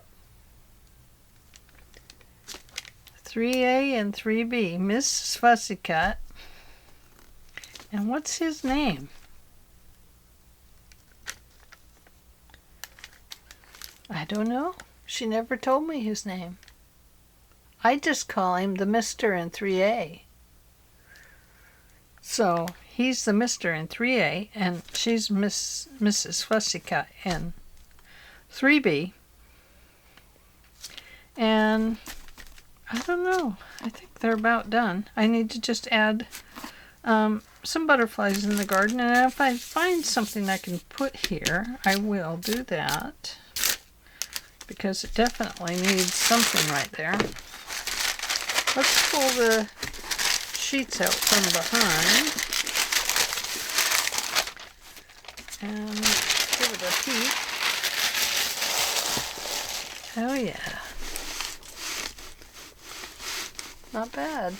3A and 3B. Miss Fussycut. And what's his name? I don't know. She never told me his name. I just call him the Mr. in 3A. So he's the Mr. in 3A and she's Mrs. Fussycut in 3B. And I don't know. I think they're about done. I need to just add some butterflies in the garden, and if I find something I can put here, I will do that because it definitely needs something right there. Let's pull the sheets out from behind and give it a peek. Oh yeah. Not bad.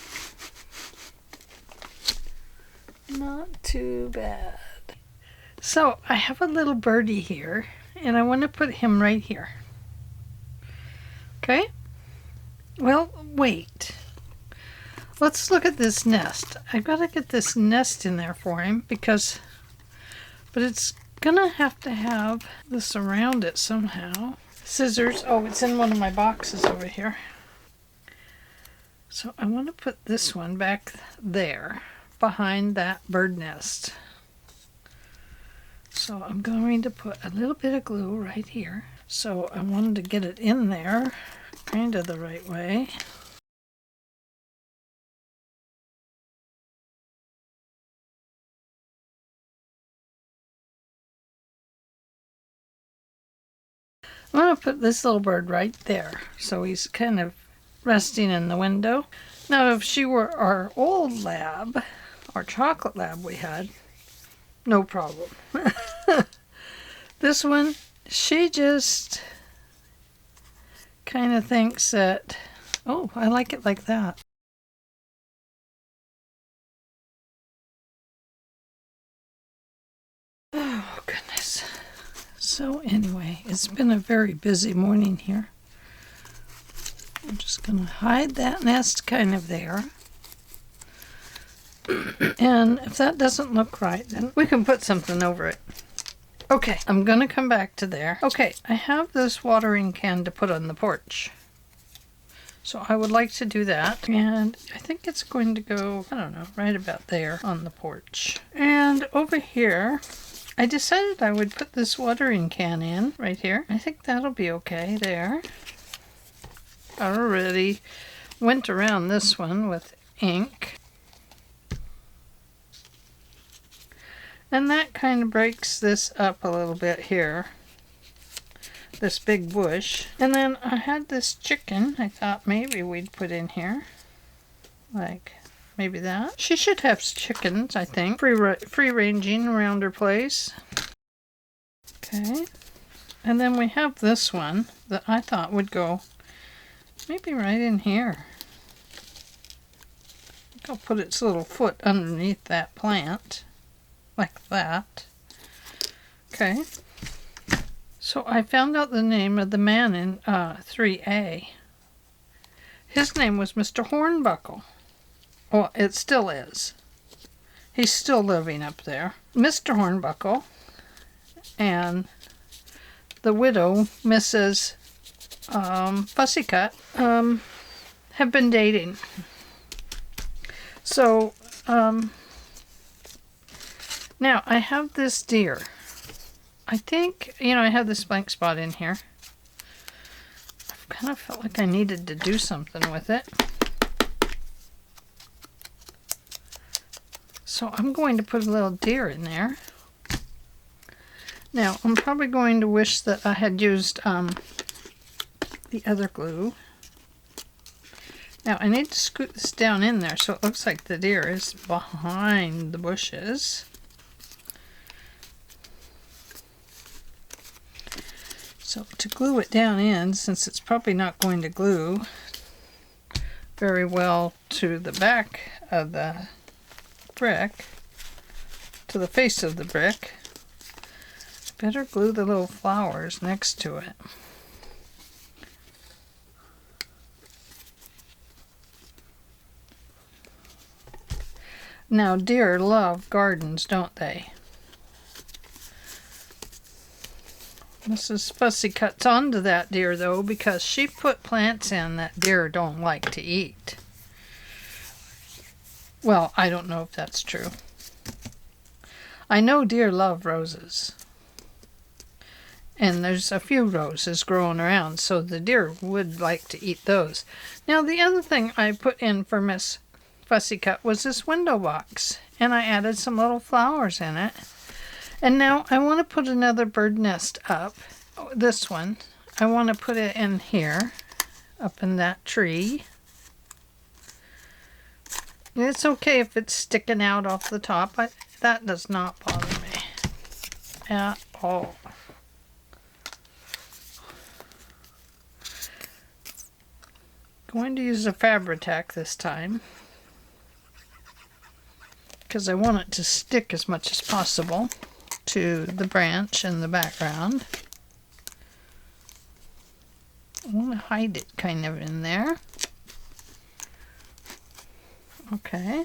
Not too bad. So I have a little birdie here and I want to put him right here. Okay? Well, wait. Let's look at this nest. I've got to get this nest in there for him but it's gonna have to have this around it somehow. Scissors. Oh, it's in one of my boxes over here. So I want to put this one back there behind that bird nest. So I'm going to put a little bit of glue right here. So I wanted to get it in there kind of the right way. I'm going to put this little bird right there. So he's kind of resting in the window. Now if she were our old lab, our chocolate lab we had, no problem. This one, she just kind of thinks that, oh, I like it like that. So anyway, it's been a very busy morning here. I'm just going to hide that nest kind of there. And if that doesn't look right, then we can put something over it. Okay, I'm going to come back to there. Okay, I have this watering can to put on the porch. So I would like to do that. And I think it's going to go, I don't know, right about there on the porch. And over here, I decided I would put this watering can in right here. I think that'll be okay there. I already went around this one with ink. And that kind of breaks this up a little bit here. This big bush. And then I had this chicken I thought maybe we'd put in here. Like maybe that. She should have chickens, I think. Free ranging around her place. Okay. And then we have this one that I thought would go maybe right in here. I'll put its little foot underneath that plant. Like that. Okay. So I found out the name of the man in 3A. His name was Mr. Hornbuckle. Well, it still is. He's still living up there. Mr. Hornbuckle and the widow, Mrs. Fussycut, have been dating. So, now I have this deer. I think, I have this blank spot in here. I've kind of felt like I needed to do something with it. So I'm going to put a little deer in there. Now, I'm probably going to wish that I had used the other glue. Now, I need to scoot this down in there so it looks like the deer is behind the bushes. So to glue it down in, since it's probably not going to glue very well to the back of the brick, to the face of the brick, better glue the little flowers next to it. Now, deer love gardens, don't they? Mrs. Fussycut's onto that deer, though, because she put plants in that deer don't like to eat. Well, I don't know if that's true. I know deer love roses. And there's a few roses growing around, so the deer would like to eat those. Now, the other thing I put in for Miss Fussycut was this window box. And I added some little flowers in it. And now I want to put another bird nest up. Oh, this one. I want to put it in here, up in that tree. It's okay if it's sticking out off the top. That does not bother me at all. Going to use a Fabri-Tac this time, because I want it to stick as much as possible to the branch in the background. I want to hide it kind of in there. Okay.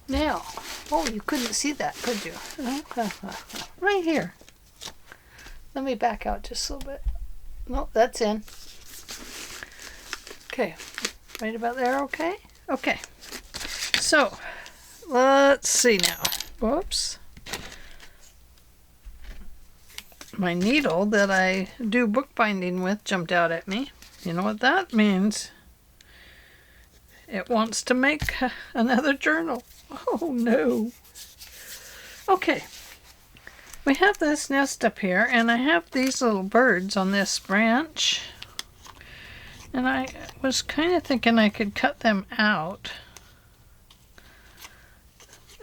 Now, oh, you couldn't see that, could you? Right here. Let me back out just a little bit. Nope, that's in. Okay, right about there, okay? Okay. So, let's see now. Whoops. My needle that I do bookbinding with jumped out at me. You know what that means? It wants to make another journal. Oh no. Okay. We have this nest up here, and I have these little birds on this branch. And I was kind of thinking I could cut them out.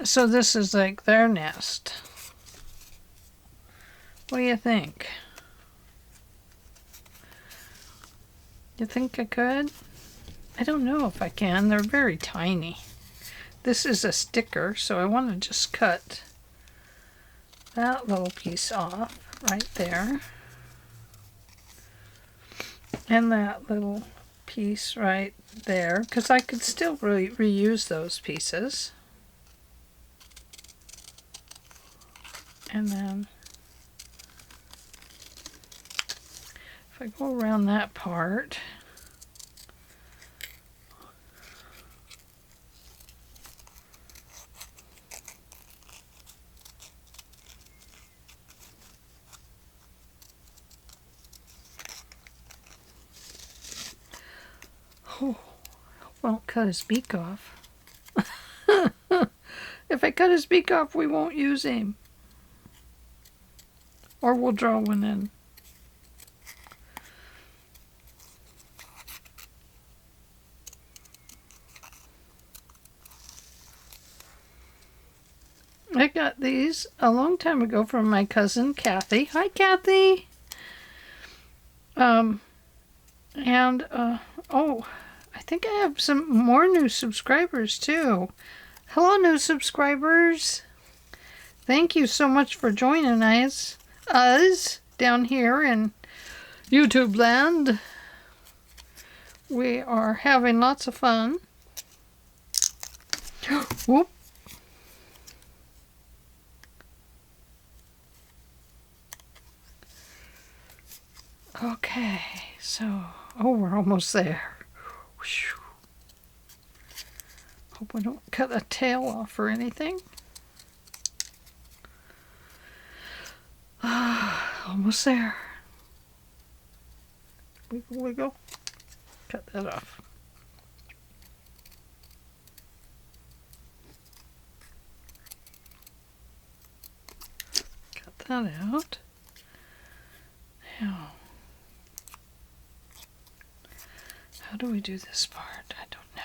So this is like their nest. What do you think? You think I could? I don't know if I can. They're very tiny. This is a sticker, so I want to just cut that little piece off. right there. And that little piece right there, because I could still reuse those pieces. And then if I go around that part, oh, won't cut his beak off. If I cut his beak off, we won't use him. Or we'll draw one in. I got these a long time ago from my cousin Kathy. Hi, Kathy. Oh, I think I have some more new subscribers too. Hello, new subscribers. Thank you so much for joining us down here in YouTube land. We are having lots of fun. Whoop. Okay, so, we're almost there. Whew. Hope we don't cut a tail off or anything. Almost there. Wiggle, wiggle. Cut that off. Cut that out. Now, how do we do this part? I don't know.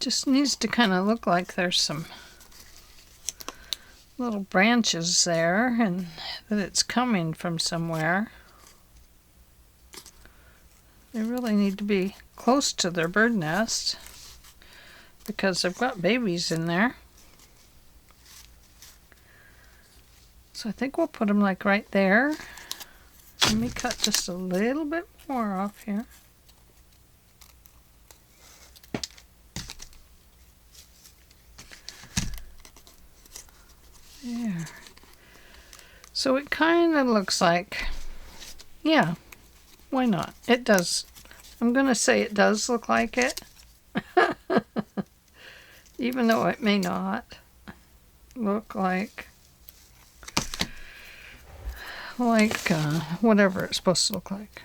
Just needs to kind of look like there's some little branches there and that it's coming from somewhere. They really need to be close to their bird nest because they've got babies in there. So I think we'll put them like right there. Let me cut just a little bit more off here. There. So it kind of looks like, yeah, why not? It does. I'm going to say it does look like it. Even though it may not look like whatever it's supposed to look like.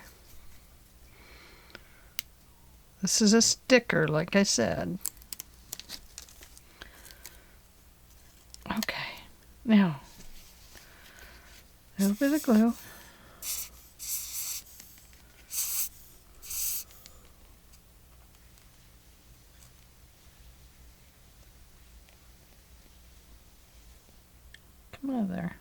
This is a sticker, like I said. Okay. Now, a little bit of glue. Come out of there.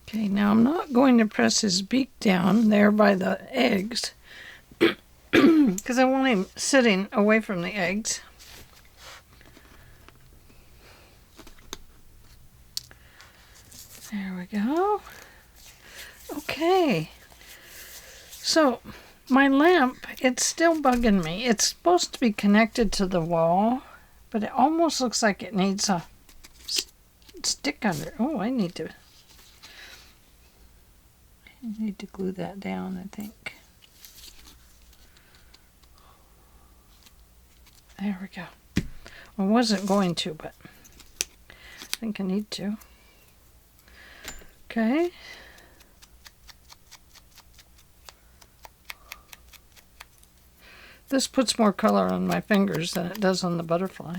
Okay, now I'm not going to press his beak down there by the eggs because I want him sitting away from the eggs. There we go. Okay. So my lamp, it's still bugging me. It's supposed to be connected to the wall, but it almost looks like it needs a stick under. Oh, I need to glue that down, I think. There we go. I wasn't going to, but I think I need to. Okay. This puts more color on my fingers than it does on the butterfly.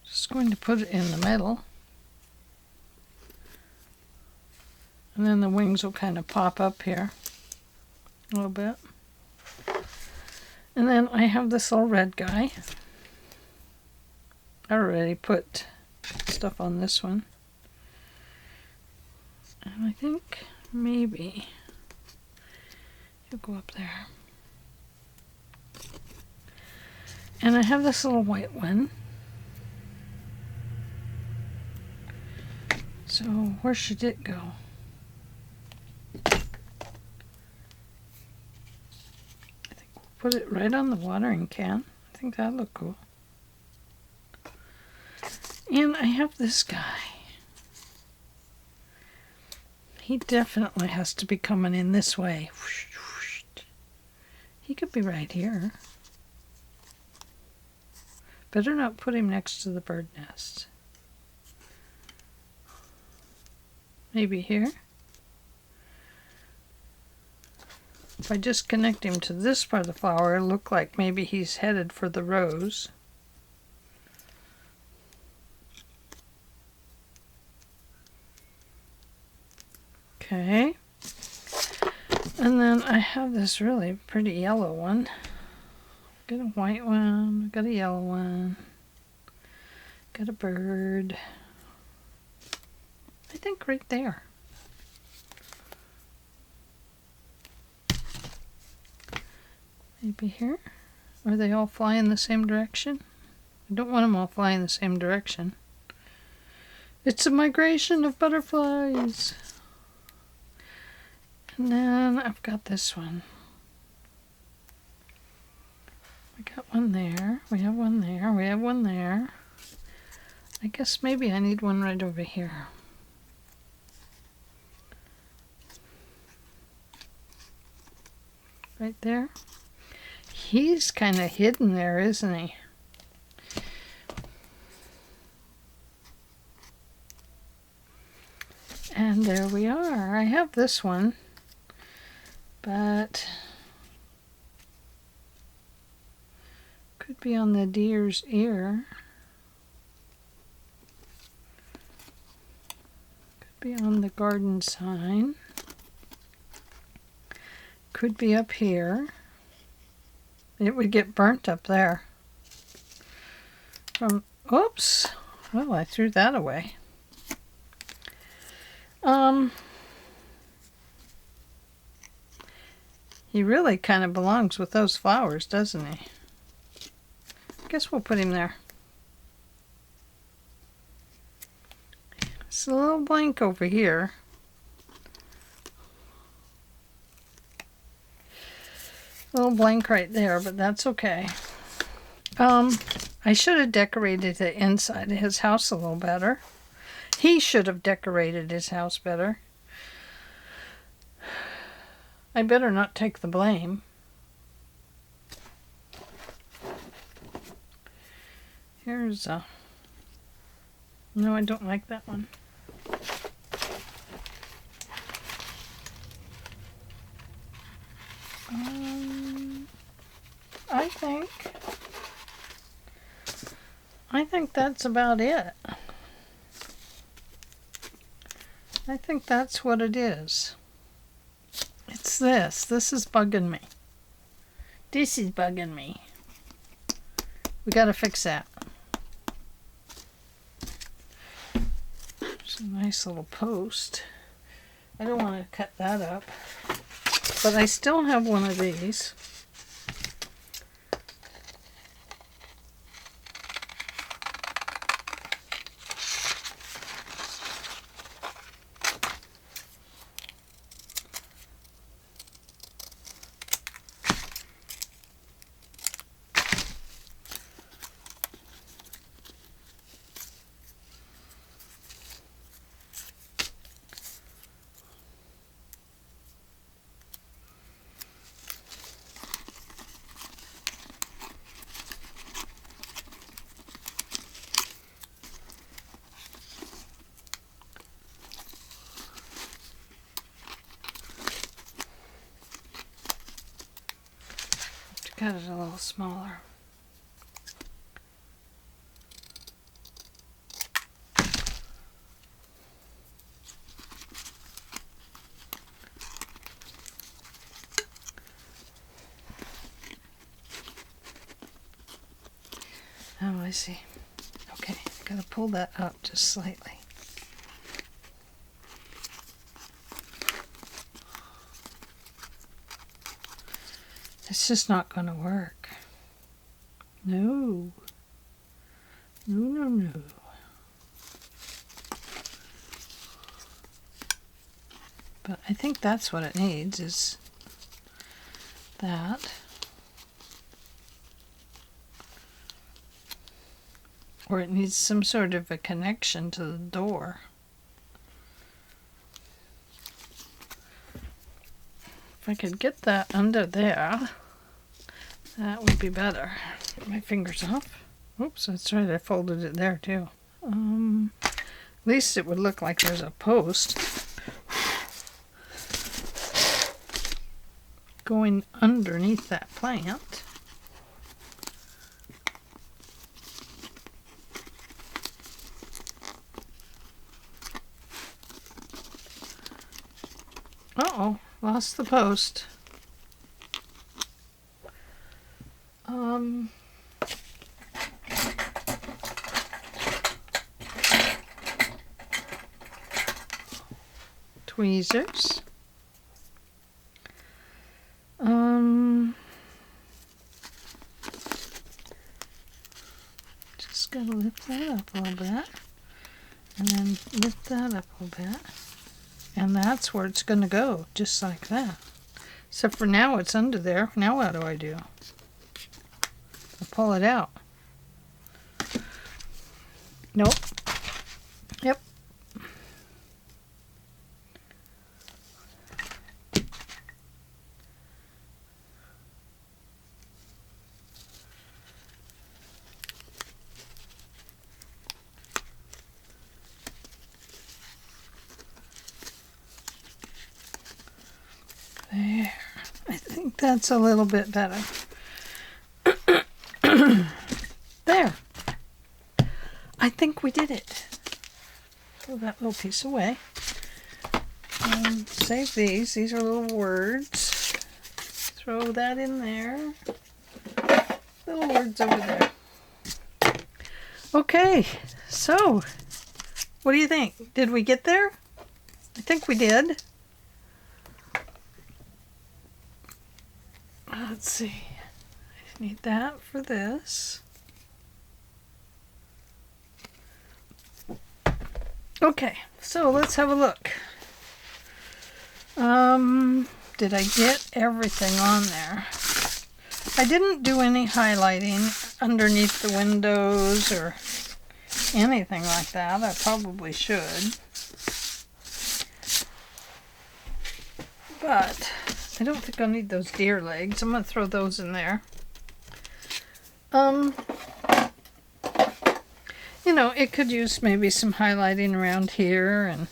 Just going to put it in the middle. And then the wings will kind of pop up here a little bit. And then I have this little red guy. I already put stuff on this one. And I think maybe you'll go up there. And I have this little white one. So where should it go? Put it right on the watering can. I think that'd look cool. And I have this guy. He definitely has to be coming in this way. He could be right here. Better not put him next to the bird nest. Maybe here. If I just connect him to this part of the flower, it'll look like maybe he's headed for the rose. Okay. And then I have this really pretty yellow one. Got a white one, got a yellow one, got a bird. I think right there. Maybe here? Are they all flying the same direction? I don't want them all flying the same direction. It's a migration of butterflies. And then I've got this one. We got one there. We have one there. We have one there. I guess maybe I need one right over here. Right there. He's kind of hidden there, isn't he? And there we are. I have this one, but could be on the deer's ear. Could be on the garden sign. Could be up here. It would get burnt up there. Oops. Well, I threw that away. He really kind of belongs with those flowers, doesn't he? I guess we'll put him there. It's a little blank over here. A little blank right there, but that's okay. I should have decorated the inside of his house a little better. He should have decorated his house better. I better not take the blame. Here's a... No, I don't like that one. I think that's about it. I think that's what it is. It's this. This is bugging me. This is bugging me. We gotta fix that. It's a nice little post. I don't want to cut that up. But I still have one of these. cut it a little smaller. Oh, I see. Okay, gotta pull that up just slightly. It's just not gonna work. No. No, no, no. But I think that's what it needs, is that. Or it needs some sort of a connection to the door. If I could get that under there, that would be better. Get my fingers off. Oops, that's right, I folded it there too. At least it would look like there's a post going underneath that plant. Uh-oh, lost the post. Tweezers. Just gotta lift that up a little bit. And then lift that up a little bit. And that's where it's going to go, just like that. Except for now it's under there. Now what do I do? I pull it out. Nope. Yep. There. I think that's a little bit better. There. I think we did it. Throw that little piece away. Save these. These are little words. Throw that in there. Little words over there. Okay. So, what do you think? Did we get there? I think we did. Let's see. I need that for this. Okay, so let's have a look. Did I get everything on there? I didn't do any highlighting underneath the windows or anything like that. I probably should. But I don't think I'll need those deer legs. I'm going to throw those in there. You know, it could use maybe some highlighting around here and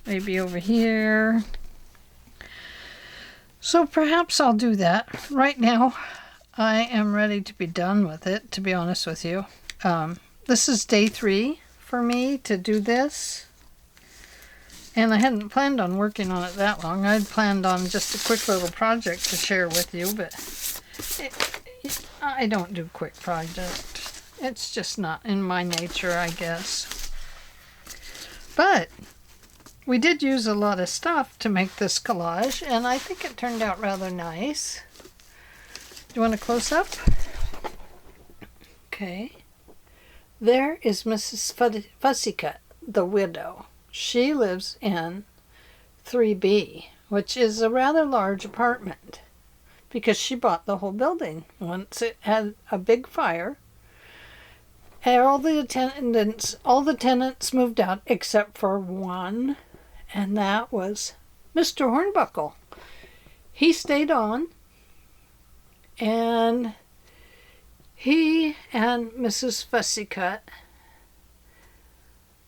maybe over here. So perhaps I'll do that. Right now, I am ready to be done with it, to be honest with you. This is day 3 for me to do this. And I hadn't planned on working on it that long. I'd planned on just a quick little project to share with you, but I don't do quick projects. It's just not in my nature, I guess. But we did use a lot of stuff to make this collage, and I think it turned out rather nice. Do you want a close-up? Okay. There is Mrs. Fussycut, the widow. She lives in 3B, which is a rather large apartment, because she bought the whole building once it had a big fire. And all the tenants moved out except for one, and that was Mr. Hornbuckle. He stayed on, and he and Mrs. Fussycut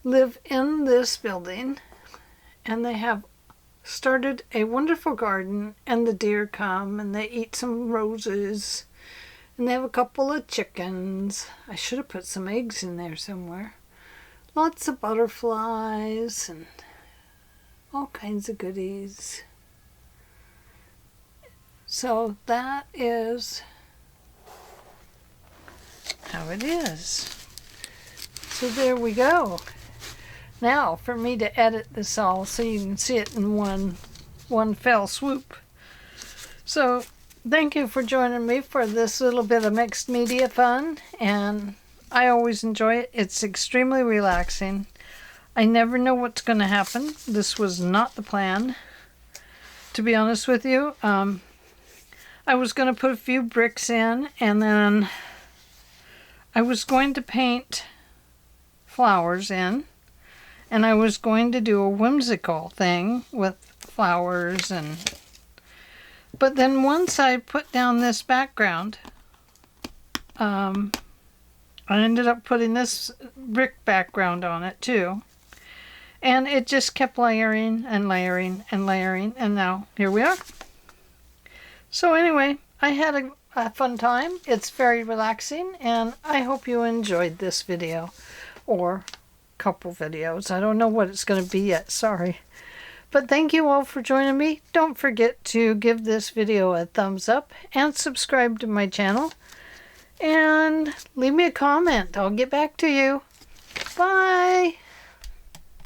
live in this building, and they have started a wonderful garden, and the deer come and they eat some roses, and they have a couple of chickens. I should have put some eggs in there somewhere. Lots of butterflies and all kinds of goodies. So that is how it is. So there we go. Now for me to edit this all so you can see it in one fell swoop. So thank you for joining me for this little bit of mixed media fun, and I always enjoy it. It's extremely relaxing. I never know what's going to happen. This was not the plan, to be honest with you. I was going to put a few bricks in, and then I was going to paint flowers in, and I was going to do a whimsical thing with flowers, but then once I put down this background, I ended up putting this brick background on it too, and it just kept layering and layering and layering, and now here we are. So anyway, I had a fun time. It's very relaxing, and I hope you enjoyed this video, or couple videos. I don't know what it's going to be yet, sorry. But thank you all for joining me. Don't forget to give this video a thumbs up and subscribe to my channel. And leave me a comment. I'll get back to you. Bye!